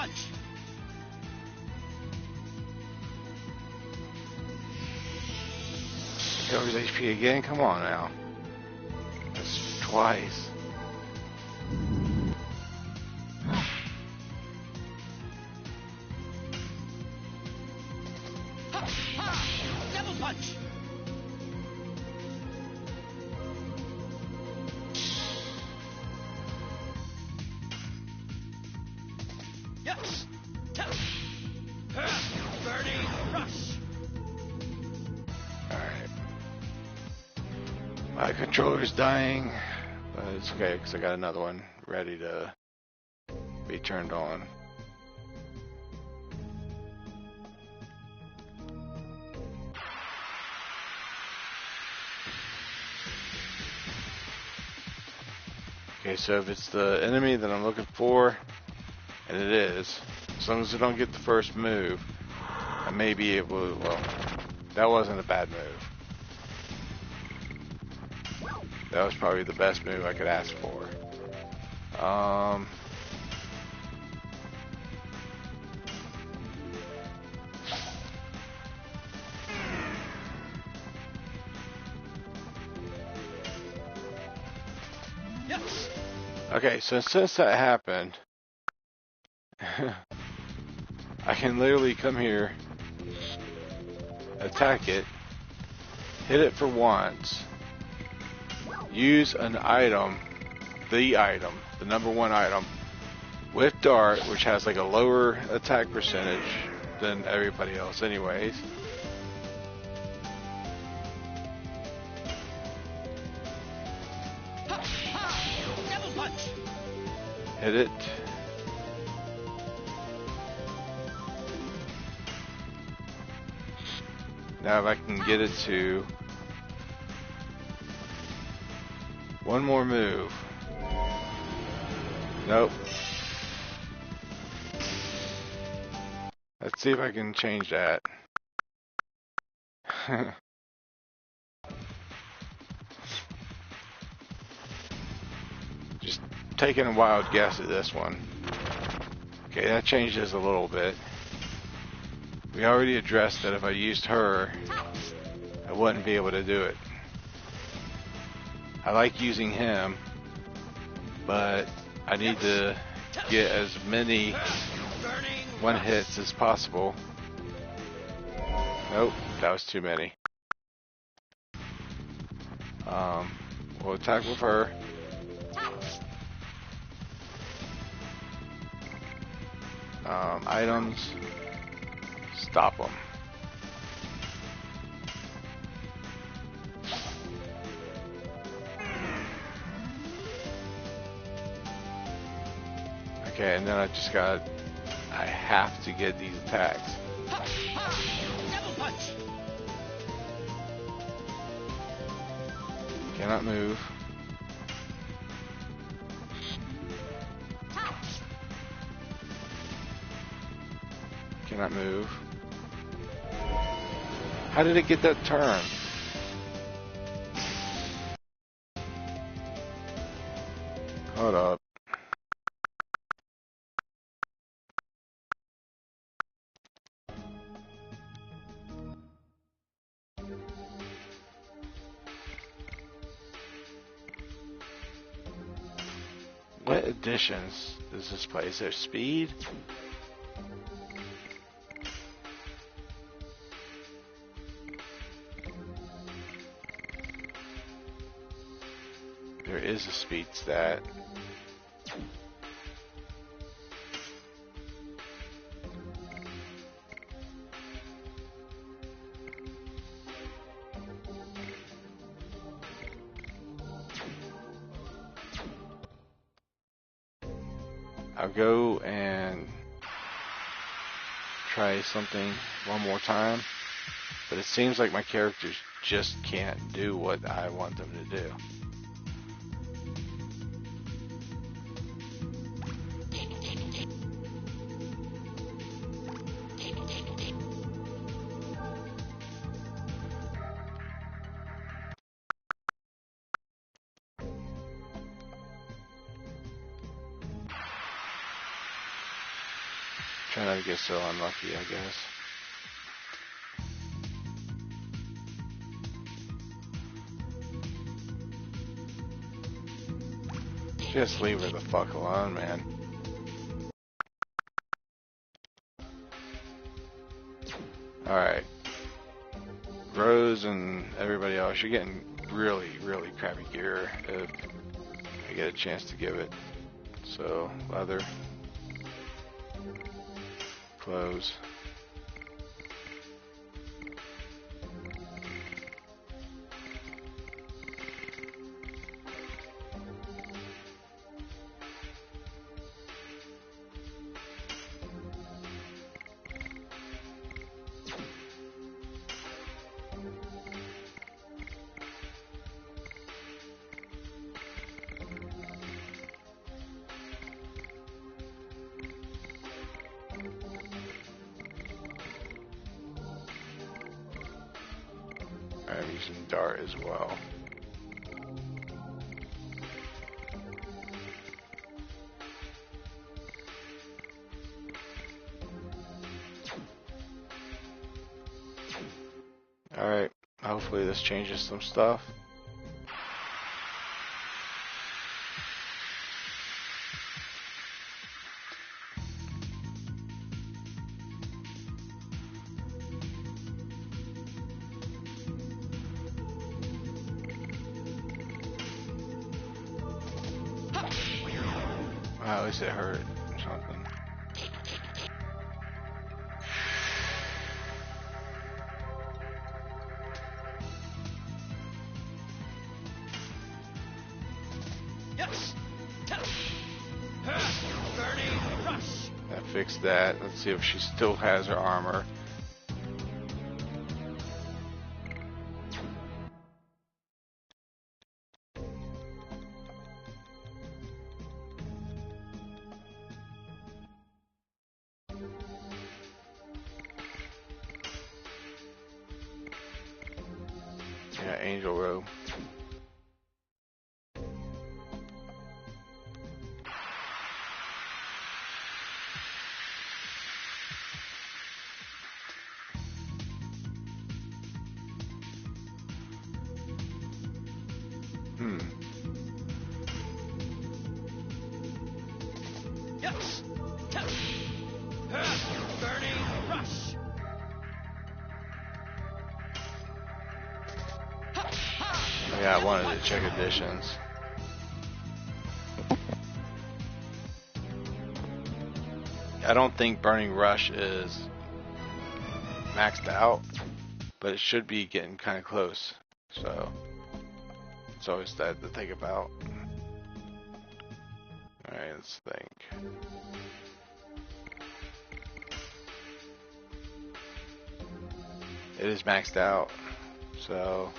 punch. Covers HP again. Come on now. That's twice. Ha, ha. Double punch. Yes. Burning rush. Alright. My controller's dying, but it's okay because I got another one ready to be turned on. Okay, so if it's the enemy that I'm looking for, and it is, as long as I don't get the first move, I may be able to, well, that wasn't a bad move. That was probably the best move I could ask for. Yes. Okay, so since that happened, I can literally come here, attack it, hit it for once, use an item, the number one item, with Dart, which has like a lower attack percentage than everybody else anyways. Ha, ha. Double punch. Hit it. Now if I can get it to one more move. Nope. Let's see if I can change that. Just taking a wild guess at this one. Okay, that changes a little bit. We already addressed that if I used her, I wouldn't be able to do it. I like using him, but I need to get as many one hits as possible. Nope, that was too many. We'll attack with her. Items, stop them. Okay, and then I have to get these attacks. Double punch. Cannot move. Cannot move. How did it get that turn? Hold up. What additions does this play? Is there speed? There is a speed stat. I'll go and try something one more time, but it seems like my characters just can't do what I want them to do. Try not to get so unlucky, I guess. Just leave her the fuck alone, man. Alright. Rose and everybody else, you're getting really, really crappy gear if I get a chance to give it. So, leather. Clothes. I'm using dart as well. Alright, hopefully this changes some stuff. Well, at least it hurt or something. Yes. Burning rush. That fixed that. Let's see if she still has her armor. Yeah, angel robe. Yes. Burning rush. Yeah, I wanted to check additions. I don't think Burning Rush is maxed out, but it should be getting kind of close. So it's always that to think about. Alright, let's think. It is maxed out, so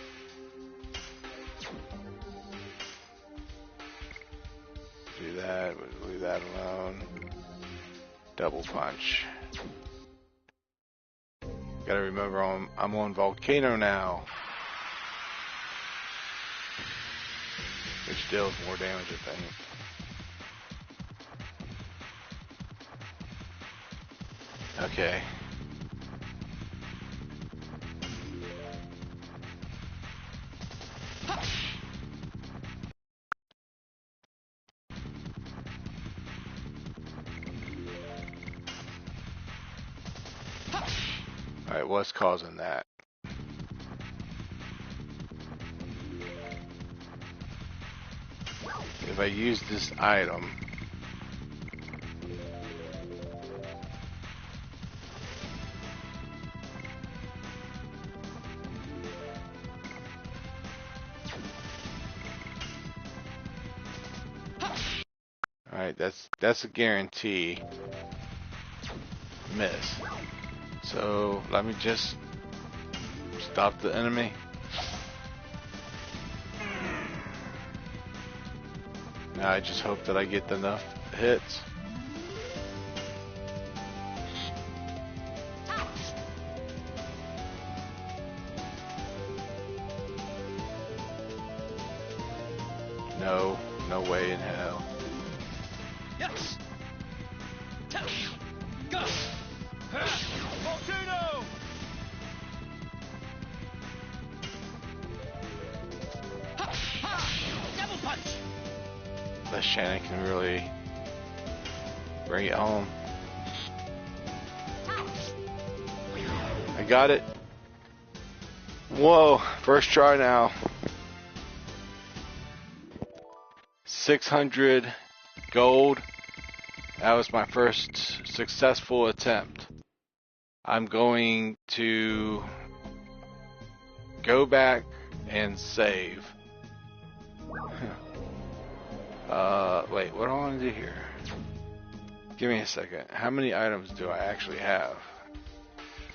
do that, we'll leave that alone. Double punch. Gotta remember I'm on Volcano now, which deals more damage, I think. Okay. Alright, what's causing that? If I use this item, alright, that's a guarantee miss. So let me just stop the enemy. Now I just hope that I get enough hits. No, no way in hell. Yes. Go. Shannon can really bring it home. I got it. Whoa, first try now. 600 gold. That was my first successful attempt. I'm going to go back and save. Wait, what do I want to do here? Give me a second. How many items do I actually have?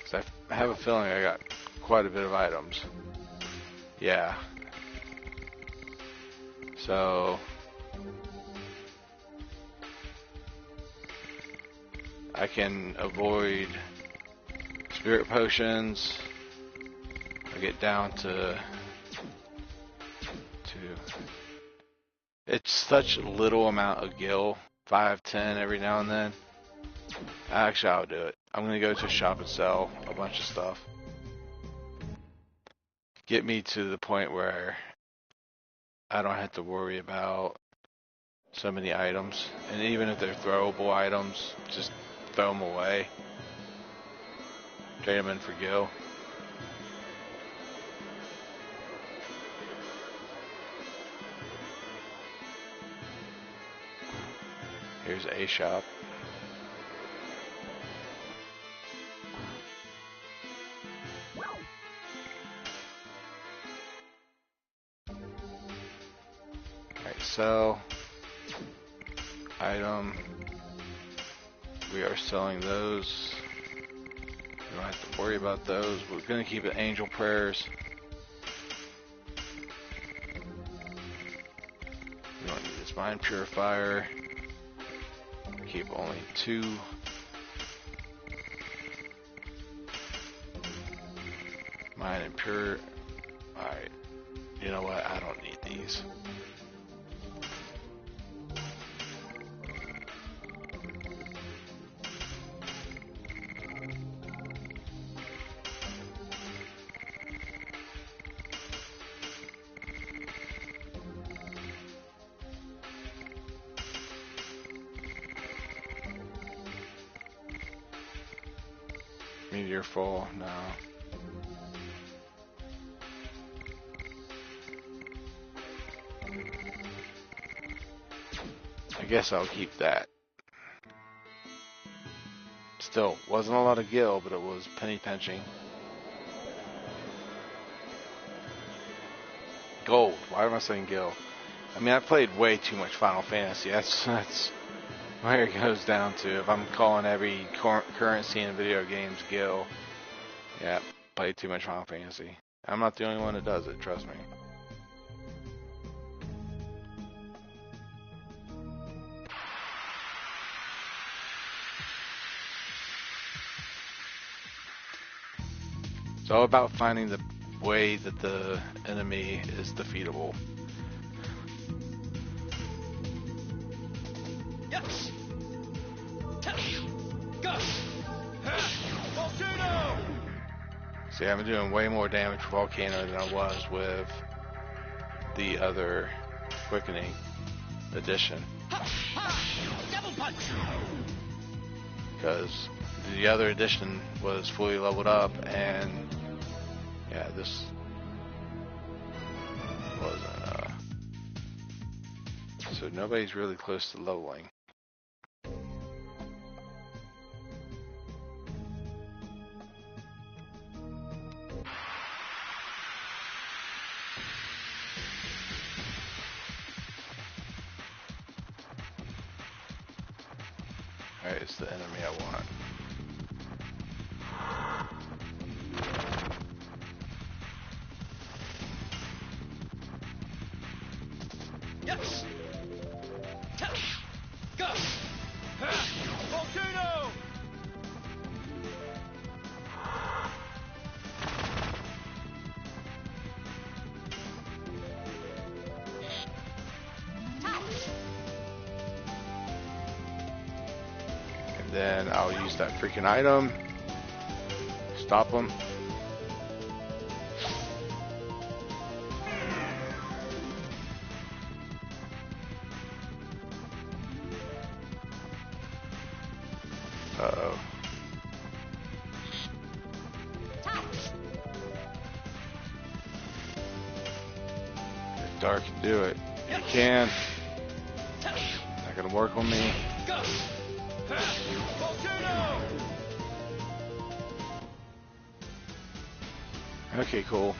'Cause I have a feeling I got quite a bit of items. Yeah. So I can avoid spirit potions. I get down to it's such a little amount of gil, 5, 10 every now and then. Actually, I'll do it. I'm gonna go to a shop and sell a bunch of stuff. Get me to the point where I don't have to worry about so many items. And even if they're throwable items, just throw them away. Trade them in for gil. Here's a shop. Alright, sell. Item. We are selling those. We don't have to worry about those. We're going to keep it angel prayers. We don't need this mind purifier. Keep only 2. Mine and pure. Alright. You know what? I don't need these. Meteor fall, no. I guess I'll keep that. Still, wasn't a lot of gil, but it was penny pinching. Gold. Why am I saying gil? I mean, I played way too much Final Fantasy. That's where it goes down to. If I'm calling every currency in video games gil, yeah, played too much Final Fantasy. I'm not the only one that does it, trust me. It's all about finding the way that the enemy is defeatable. Yes. Go. Volcano. See, I'm doing way more damage with Volcano than I was with the other quickening edition. Double punch. Because the other edition was fully leveled up, and yeah, this wasn't. So nobody's really close to leveling. Alright, it's the enemy I want. Yes. Go. Volcano. And then I'll use that freaking item. Stop them. Dark can do it. He can. Not gonna work on me. Go. Volcano. Okay, cool.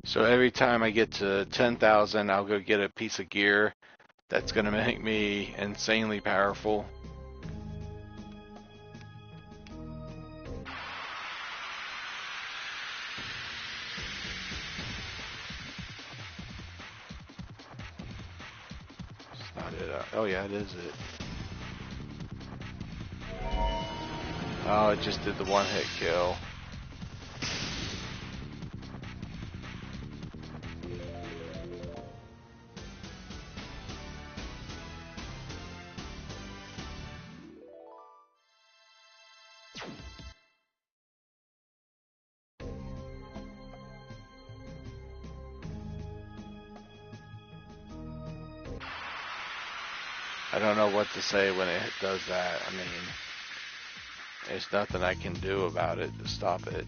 So every time I get to 10,000, I'll go get a piece of gear that's gonna make me insanely powerful. It's not it. Oh yeah, it is it. Oh, it just did the one-hit kill. I don't know what to say when it does that. I mean, there's nothing I can do about it to stop it.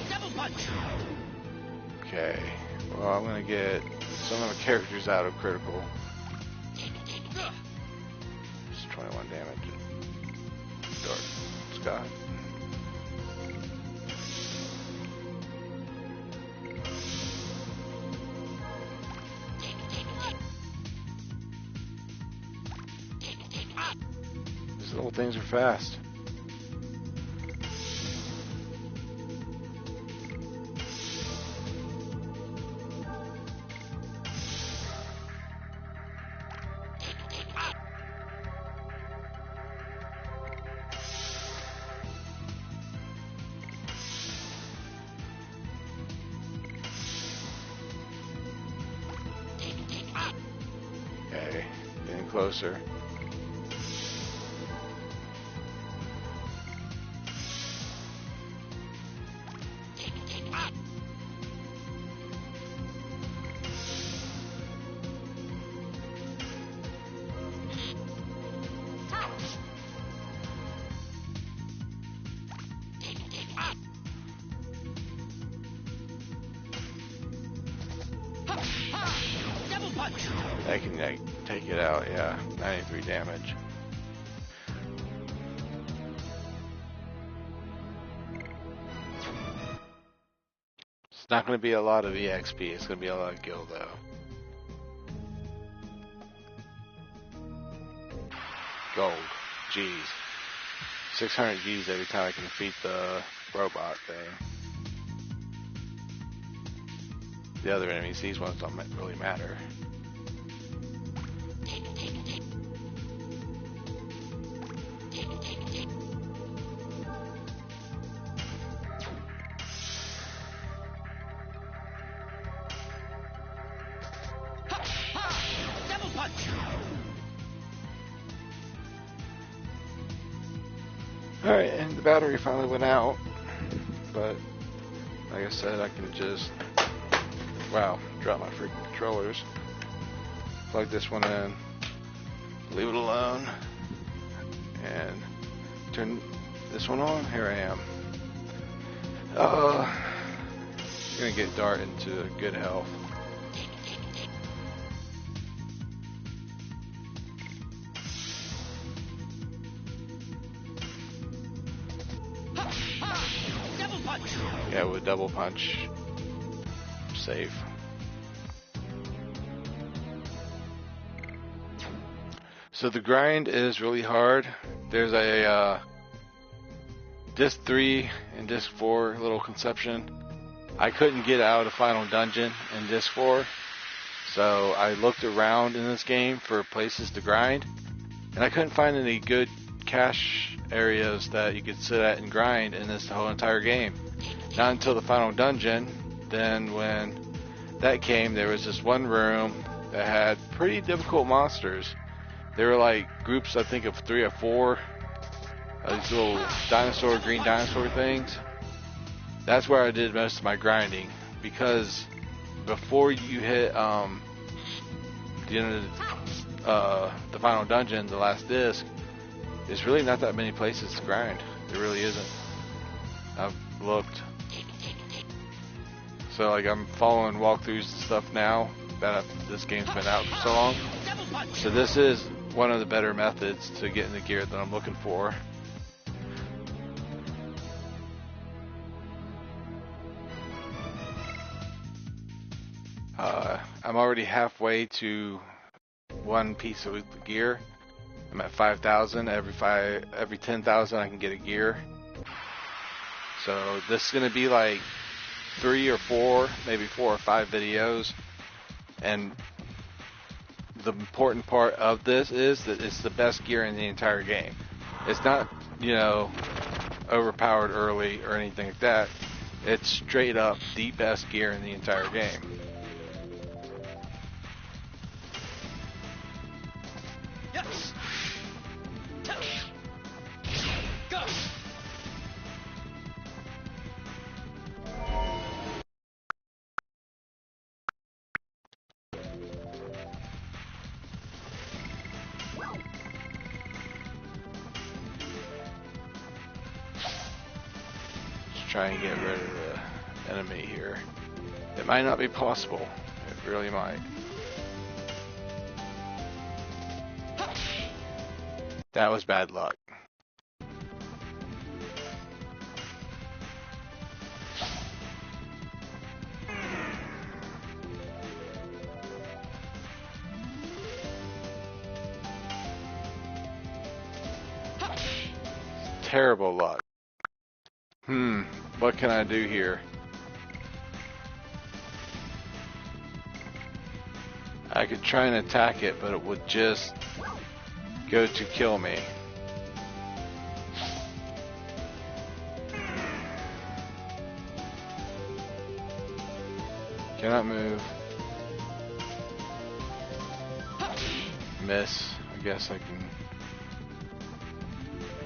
Double punch. Okay, well, I'm gonna get some of the characters out of critical. It's 21 damage. Dark Scott. These little things are fast. Okay, getting closer. Double punch. I can take it out, yeah. 93 damage. It's not going to be a lot of EXP, it's going to be a lot of gil though. Gold. G's. 600 G's every time I can defeat the robot thing. The other enemies, these ones don't really matter. Double punch. Alright, and the battery finally went out. But, like I said, I can just... Wow, drop my freaking controllers. Plug this one in. Leave it alone. And turn this one on. Here I am. Gonna get Dart into good health. Double punch. Yeah, with double punch. Safe. So the grind is really hard. There's a disc 3 and disc 4 little conception. I couldn't get out of final dungeon in disc 4, so I looked around in this game for places to grind, and I couldn't find any good cache areas that you could sit at and grind in this whole entire game. not until the final dungeon. Then when that came, there was this one room that had pretty difficult monsters. They were like groups, I think, of 3 or 4 of these little green dinosaur things. That's where I did most of my grinding, because before you hit the end of the final dungeon, the last disc, there's really not that many places to grind. There really isn't. I've looked. So like I'm following walkthroughs and stuff now that this game's been out for so long. So this is one of the better methods to getting the gear that I'm looking for. I'm already halfway to one piece of gear. I'm at 5,000. Every 10,000 I can get a gear. So this is going to be like 3 or 4, maybe 4 or 5 videos. And the important part of this is that it's the best gear in the entire game. It's not, you know, overpowered early or anything like that. It's straight up the best gear in the entire game. Yes. Go. Just try and get rid of the enemy here. It might not be possible. It really might. That was bad luck. Terrible luck. What can I do here? I could try and attack it, but it would just go to kill me. Cannot move. Miss. I guess I can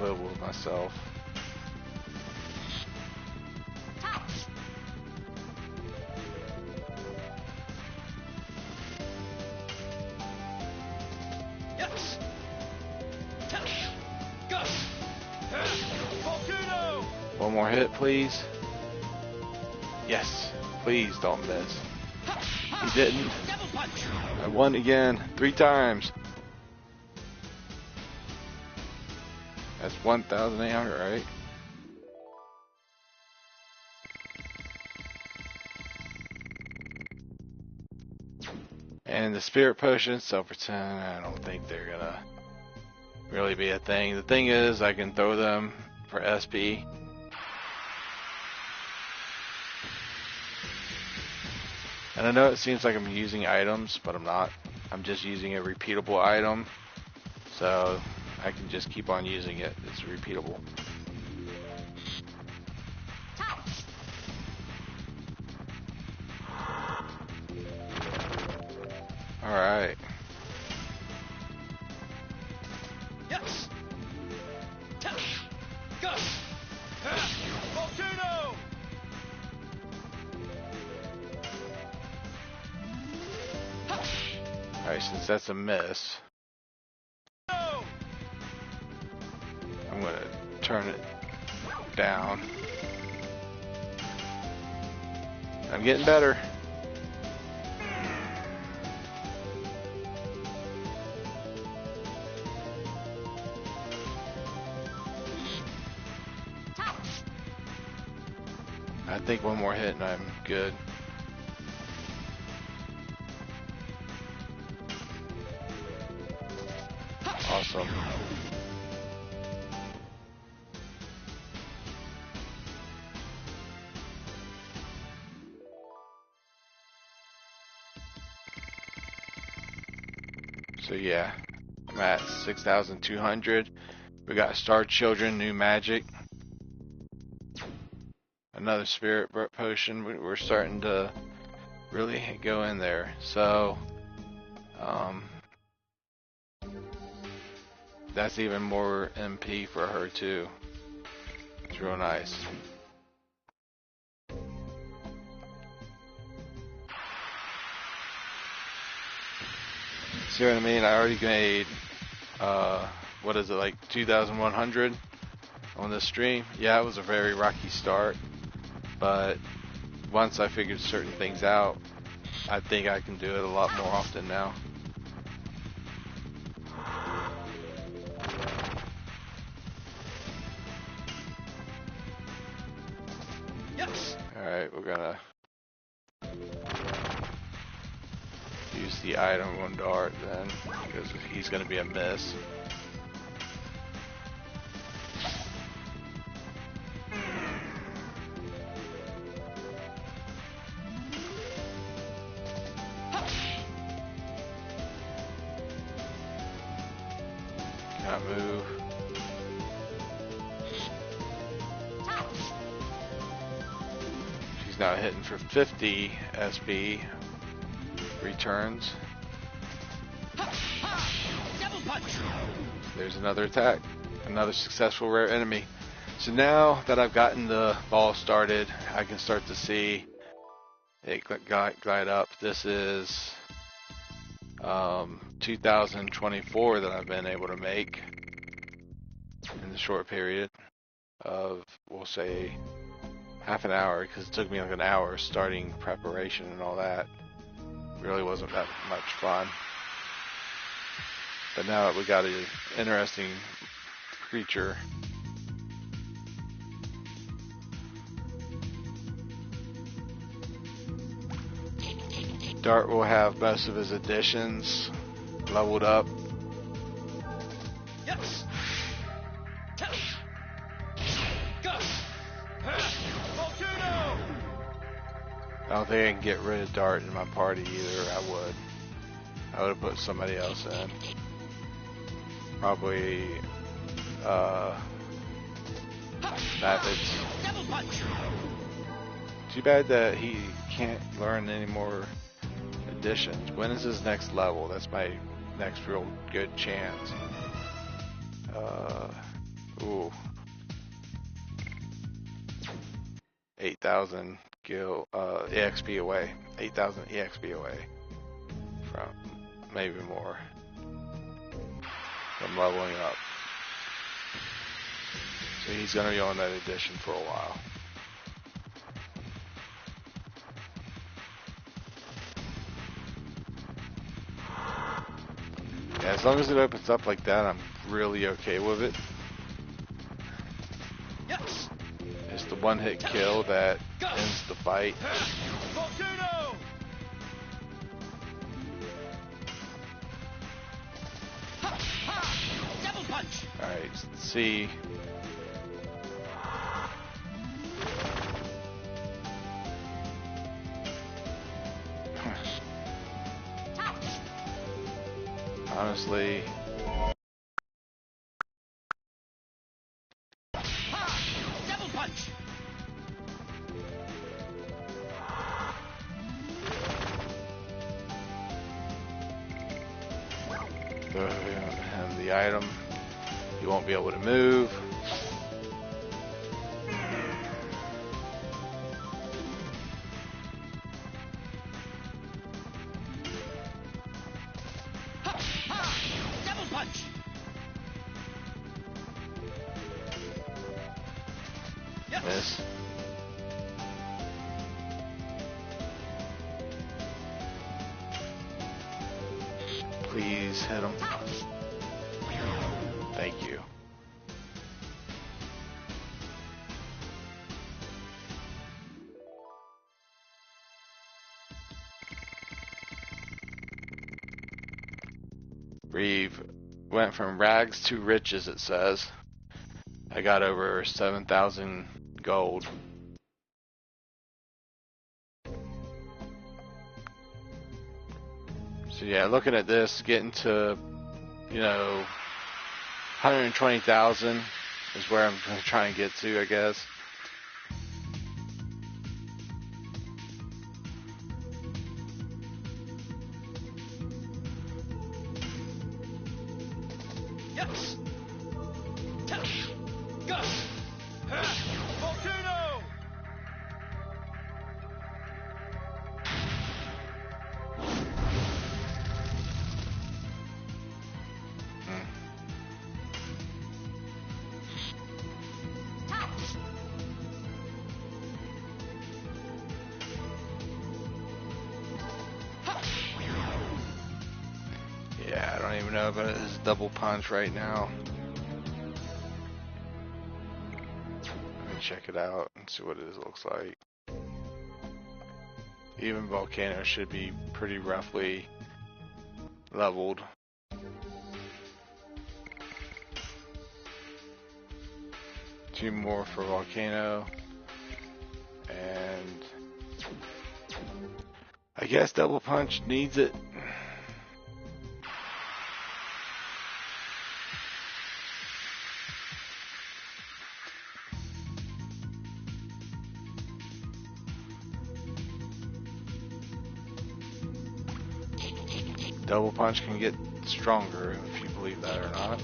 live with myself. Yes. Go. Volcano. One more hit, please. Yes. Please don't miss. He didn't. Double punch. I won again 3 times. That's 1,800, right? And the spirit potions, silver 10, I don't think they're gonna really be a thing. The thing is, I can throw them for SP. And I know it seems like I'm using items, but I'm not. I'm just using a repeatable item. So I can just keep on using it. It's repeatable. Alright. Yes. Go. Volcano. Alright, since that's a miss, No. I'm gonna turn it down. I'm getting better. I think one more hit and I'm good. Awesome. So yeah, I'm at 6,200. We got Star Children, new magic. another spirit potion. We're starting to really go in there. So, that's even more MP for her too. It's real nice. See what I mean? I already made, what is it, like 2,100 on this stream? Yeah, it was a very rocky start, but once I figured certain things out, I think I can do it a lot more often now. Yes. Alright, we're gonna use the item on Dart then, because he's gonna be a miss. Cannot move. She's now hitting for 50 SB returns. Double punch. There's another attack. Another successful rare enemy. So now that I've gotten the ball started, I can start to see it glide up. This is 2024 that I've been able to make in the short period of, we'll say, half an hour, because it took me like an hour starting preparation and all that. Really wasn't that much fun. But now that we got an interesting creature, Dart will have most of his additions leveled up. Yes. Go. Volcano. I don't think I can get rid of Dart in my party either. I would have put somebody else in. Probably Methods. Double punch. Too bad that he can't learn any more additions. When is his next level? That's my next real good chance. Ooh. 8,000 EXP away. 8,000 EXP away from maybe more from leveling up. So he's gonna be on that edition for a while. Yeah, as long as it opens up like that, I'm really okay with it. Yes. It's the one-hit kill that ends the fight. Volcano. Double punch. Alright, let's see. Honestly, Double punch. throw him the item. He won't be able to move. Double punch. Yes. Miss. Please hit him. Thank you. We've went from rags to riches, it says. I got over 7,000 gold. So yeah, looking at this, getting to, 120,000 is where I'm going to try and get to, I guess. Yes. Go. Volcano. Yeah, I don't even know about his double punch right now. Let me check it out and see what it looks like. Even Volcano should be pretty roughly leveled. Two more for Volcano. And I guess double punch needs it. Double punch can get stronger if you believe that or not.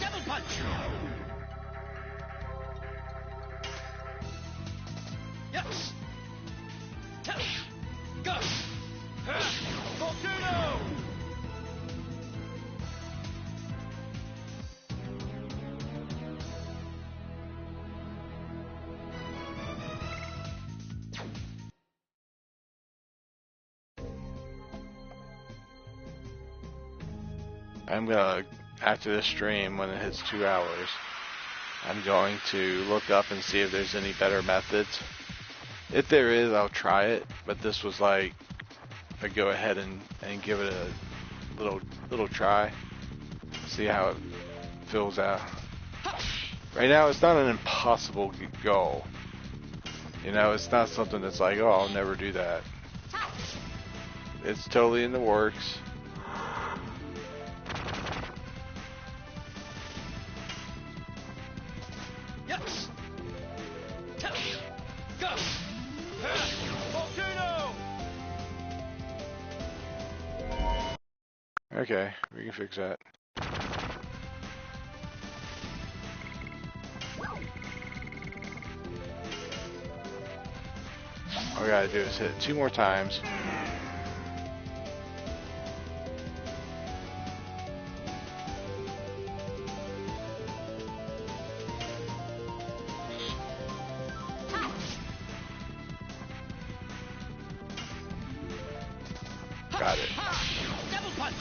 Double punch. Yes. Go. Volcano. I'm gonna, after this stream, when it hits 2 hours, I'm going to look up and see if there's any better methods. If there is, I'll try it, but this was like a go ahead and give it a little try, see how it fills out. Right now, it's not an impossible goal. You know, it's not something that's like, oh, I'll never do that. It's totally in the works. Yes. Go. Volcano. Okay, we can fix that. All we gotta do is hit it 2 more times. Got it. Double punch.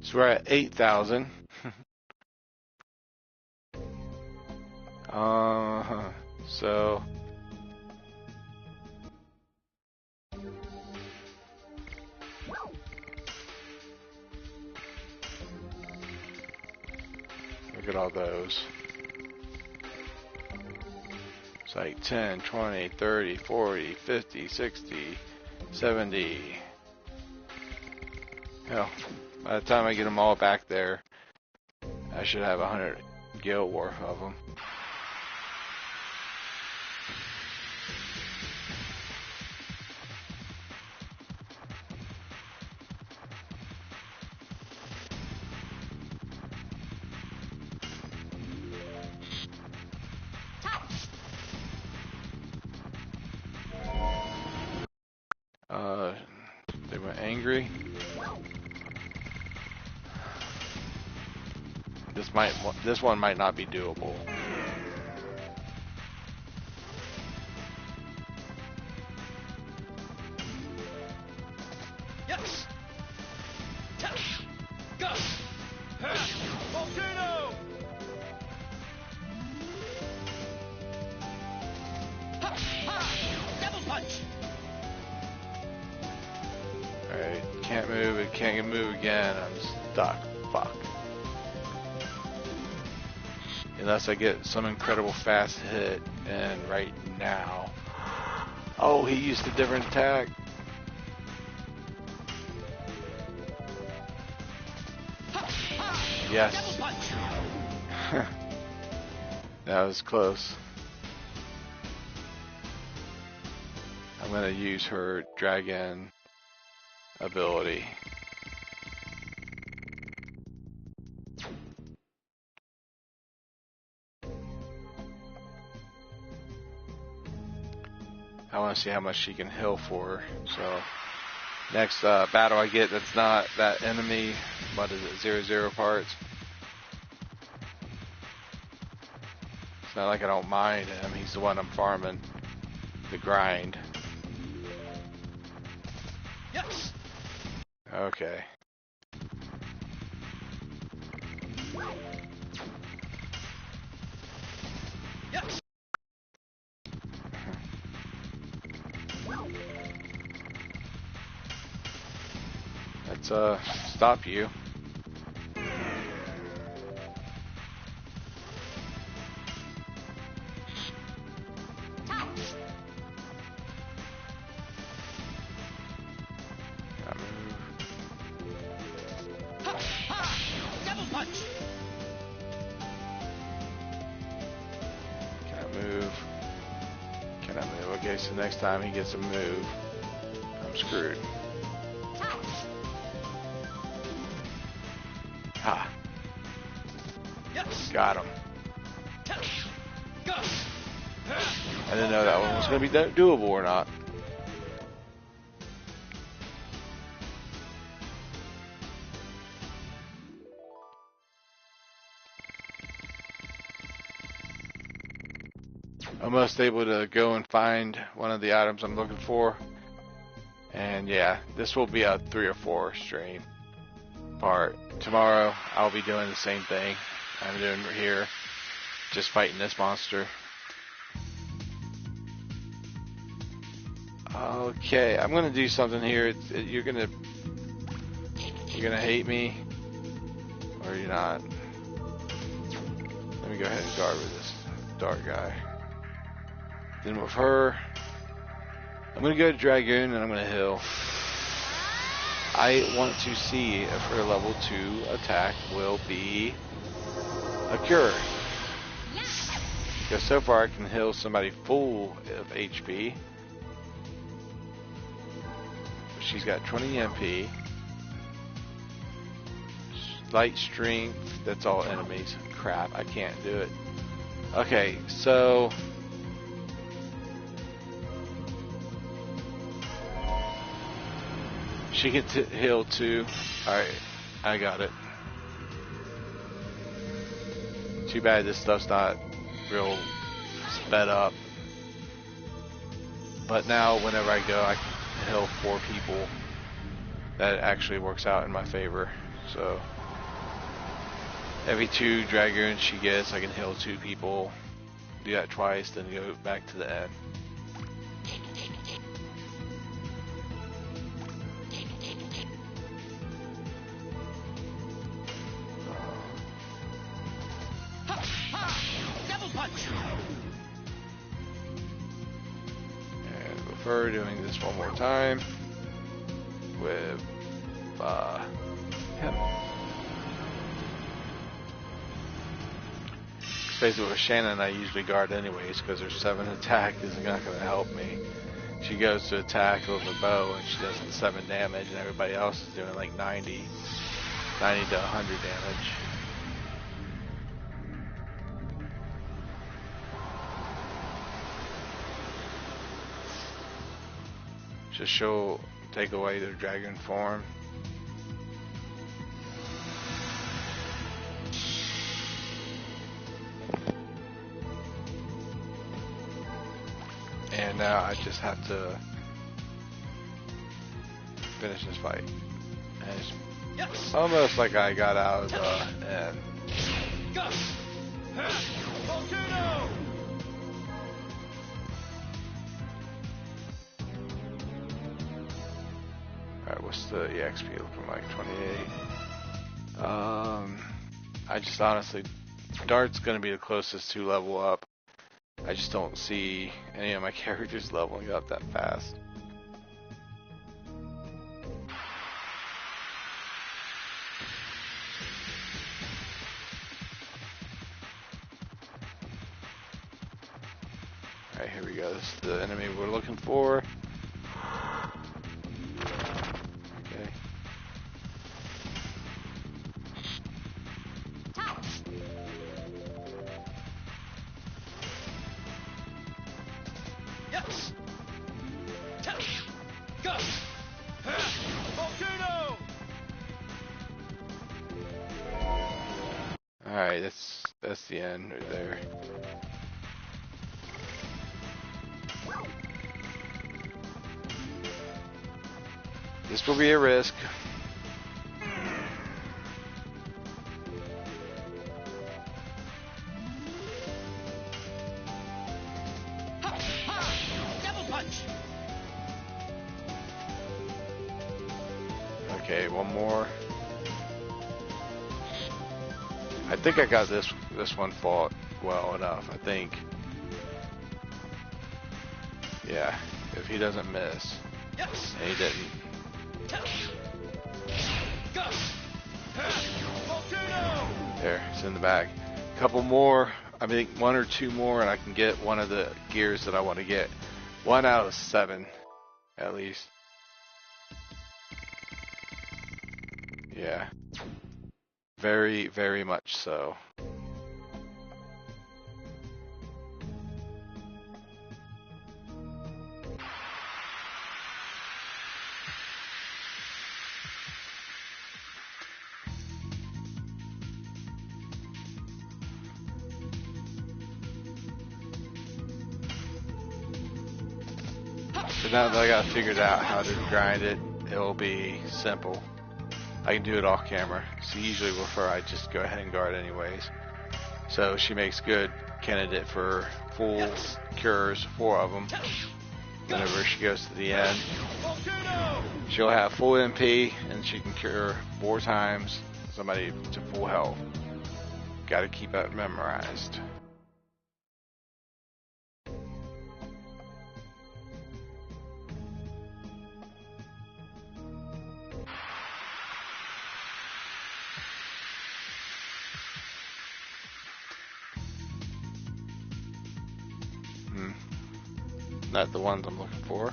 So we're at 8,000. So look at all those. It's like 10, 20, 30, 40, 50, 60, 70. Hell, by the time I get them all back there, I should have 100 gil worth of them. They went angry. This one might not be doable. Yes. Go. Volcano. Double punch. Alright, can't move, it can't move again, I'm stuck. Fuck. Unless I get some incredible fast hit, and right now... Oh, he used a different attack. Yes. Double punch. That was close. I'm gonna use her dragon ability. I want to see how much she can heal for. So next battle I get that's not that enemy, what is it, 0 parts. It's not like I don't mind him. He's the one I'm farming. The grind. Yes. Okay. Yes. Let's stop you. Gotta move. Ha, ha. Double punch. Can I move? Can I move? Okay, so next time he gets a move, I'm screwed. Ha! Yes. Got him. Go. I didn't know that one was going to be doable or not. Almost able to go and find one of the items I'm looking for. And yeah, this will be a 3 or 4 stream part. Tomorrow I'll be doing the same thing I'm doing here, just fighting this monster. Okay, I'm gonna do something here. You're gonna hate me, or you're not. Let me go ahead and guard with this dark guy. Then with her, I'm gonna go to Dragoon and I'm gonna heal. I want to see if her level 2 attack will be a cure. Because so far I can heal somebody full of HP. She's got 20 MP. Light strength, that's all enemies. Crap, I can't do it. Okay, so she can heal too. Alright, I got it. Too bad this stuff's not real sped up. But now whenever I go, I can heal 4 people. That actually works out in my favor. So every 2 Dragoons she gets, I can heal 2 people. Do that twice, then go back to the end. And with her doing this one more time with him. Basically with Shannon I usually guard anyways because her 7 attack is not going to help me. She goes to attack with a bow and she does 7 damage and everybody else is doing like 90 to 100 damage. Just she'll take away their dragon form. And now I just have to finish this fight. And it's almost like I got out of the end. Volcano! Alright, what's the EXP looking like? 28. I just honestly, Dart's gonna be the closest to level up. I just don't see any of my characters leveling up that fast. was the enemy we're looking for. Okay. Yes. Go. Volcano. Alright, that's the end right there. This will be a risk. Ha, ha. Double punch. Okay, one more. I think I got this one fought well enough, I think. Yeah, if he doesn't miss. Yes. And he didn't. Go. Volcano. There, it's in the bag. A couple more, I think 1 or 2 more, and I can get one of the gears that I want to get. 1 out of 7, at least. Yeah. Very, very much so. So now that I got figured out how to grind it, it'll be simple. I can do it off camera. So usually prefer I just go ahead and guard anyways. So she makes good candidate for full cures, 4 of them. Whenever she goes to the end, she'll have full MP and she can cure 4 times somebody to full health. Gotta keep that memorized. Not the ones I'm looking for.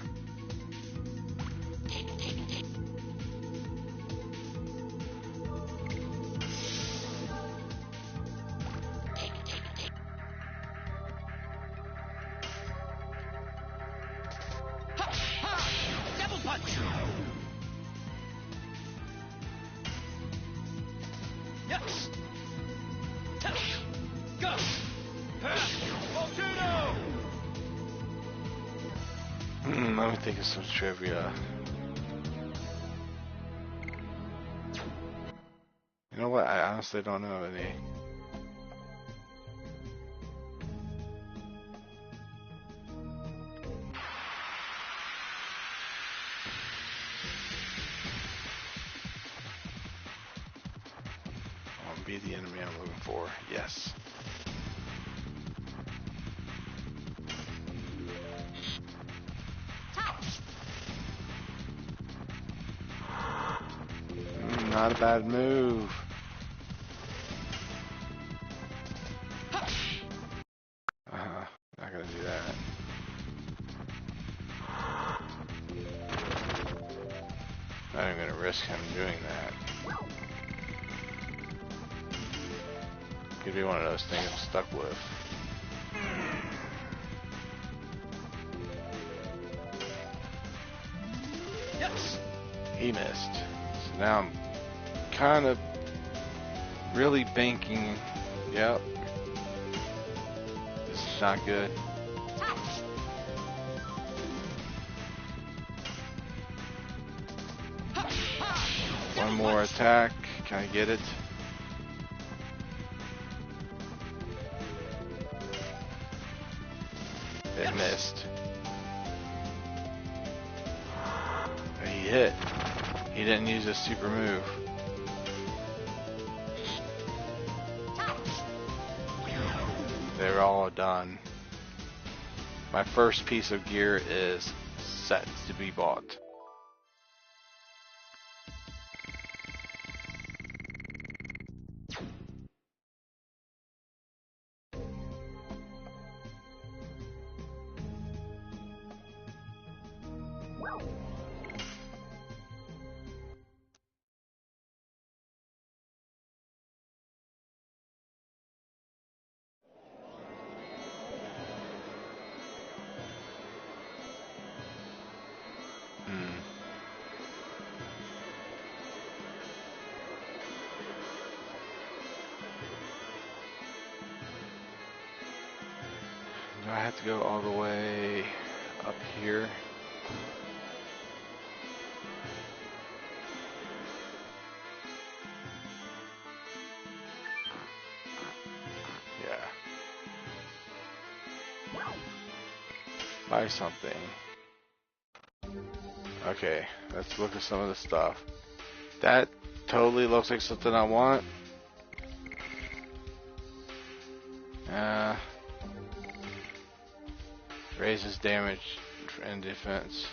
Double punch. Yes. Go. Volcano. Let me think of some trivia. You know what? I honestly don't know any. I want to be the enemy I'm looking for. Yes. Not a bad move. Not gonna do that. Not even gonna risk him doing that. Could be one of those things I'm stuck with. Yes. He missed. So now I'm kind of really banking. Yep. This is not good. One more attack. Can I get it? It missed. He hit. He didn't use a super move. They're all done. My first piece of gear is set to be bought. Do I have to go all the way up here? Yeah. Buy something. Okay, let's look at some of the stuff. That totally looks like something I want. Raises damage and defense.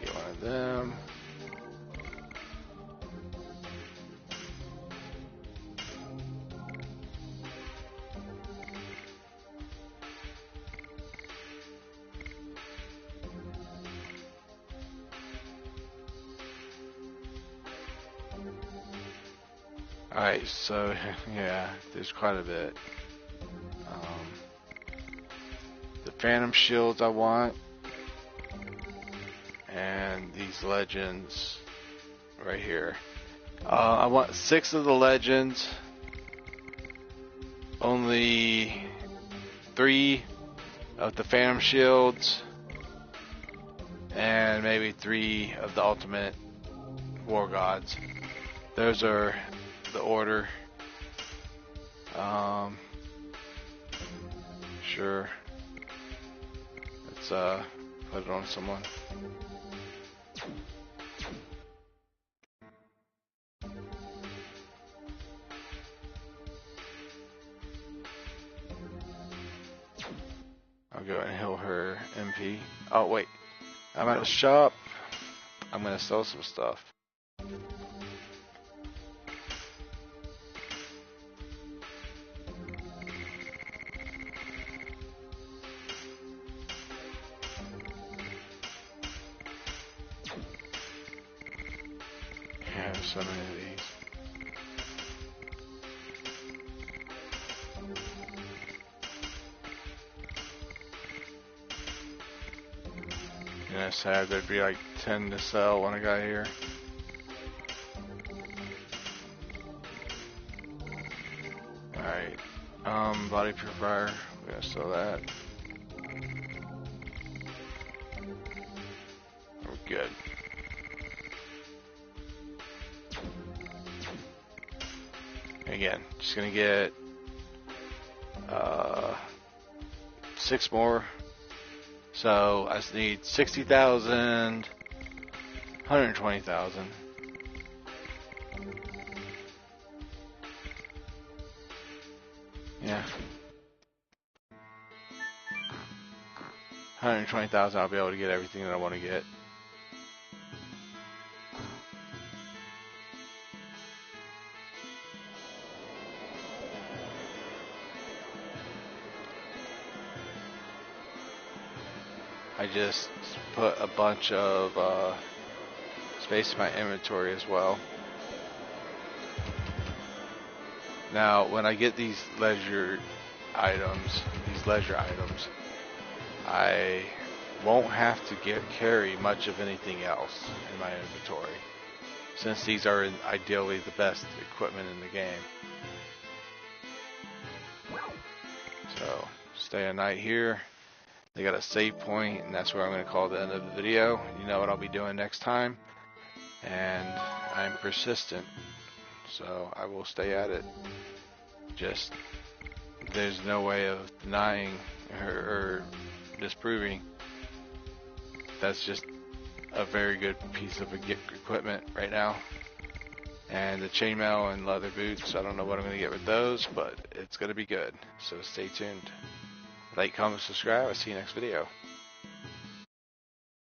Get one of them. Alright, so yeah, there's quite a bit. The Phantom Shields I want, and these Legends right here. I want 6 of the Legends, only 3 of the Phantom Shields, and maybe 3 of the Ultimate War Gods. Those are the order. Sure. Let's put it on someone. I'll go and heal her MP. Oh wait, I'm at a shop. I'm gonna sell some stuff. Yeah, so many of these. Yeah, sad there'd be like 10 to sell when I got here. Alright. Body purifier. We're gonna sell that. We're good. Again, just gonna get 6 more. So I just need 60,000, 120,000. Yeah. 120,000, I'll be able to get everything that I want to get. I just put a bunch of space in my inventory as well. Now, when I get these leisure items, I won't have to carry much of anything else in my inventory, since these are ideally the best equipment in the game. So, stay a night here. They got a save point, and that's where I'm going to call the end of the video. You know what I'll be doing next time, and I'm persistent, so I will stay at it. Just, there's no way of denying or disproving. That's just a very good piece of equipment right now. And the chainmail and leather boots, I don't know what I'm going to get with those, but it's going to be good. So stay tuned. Like, comment, subscribe. I'll see you next video.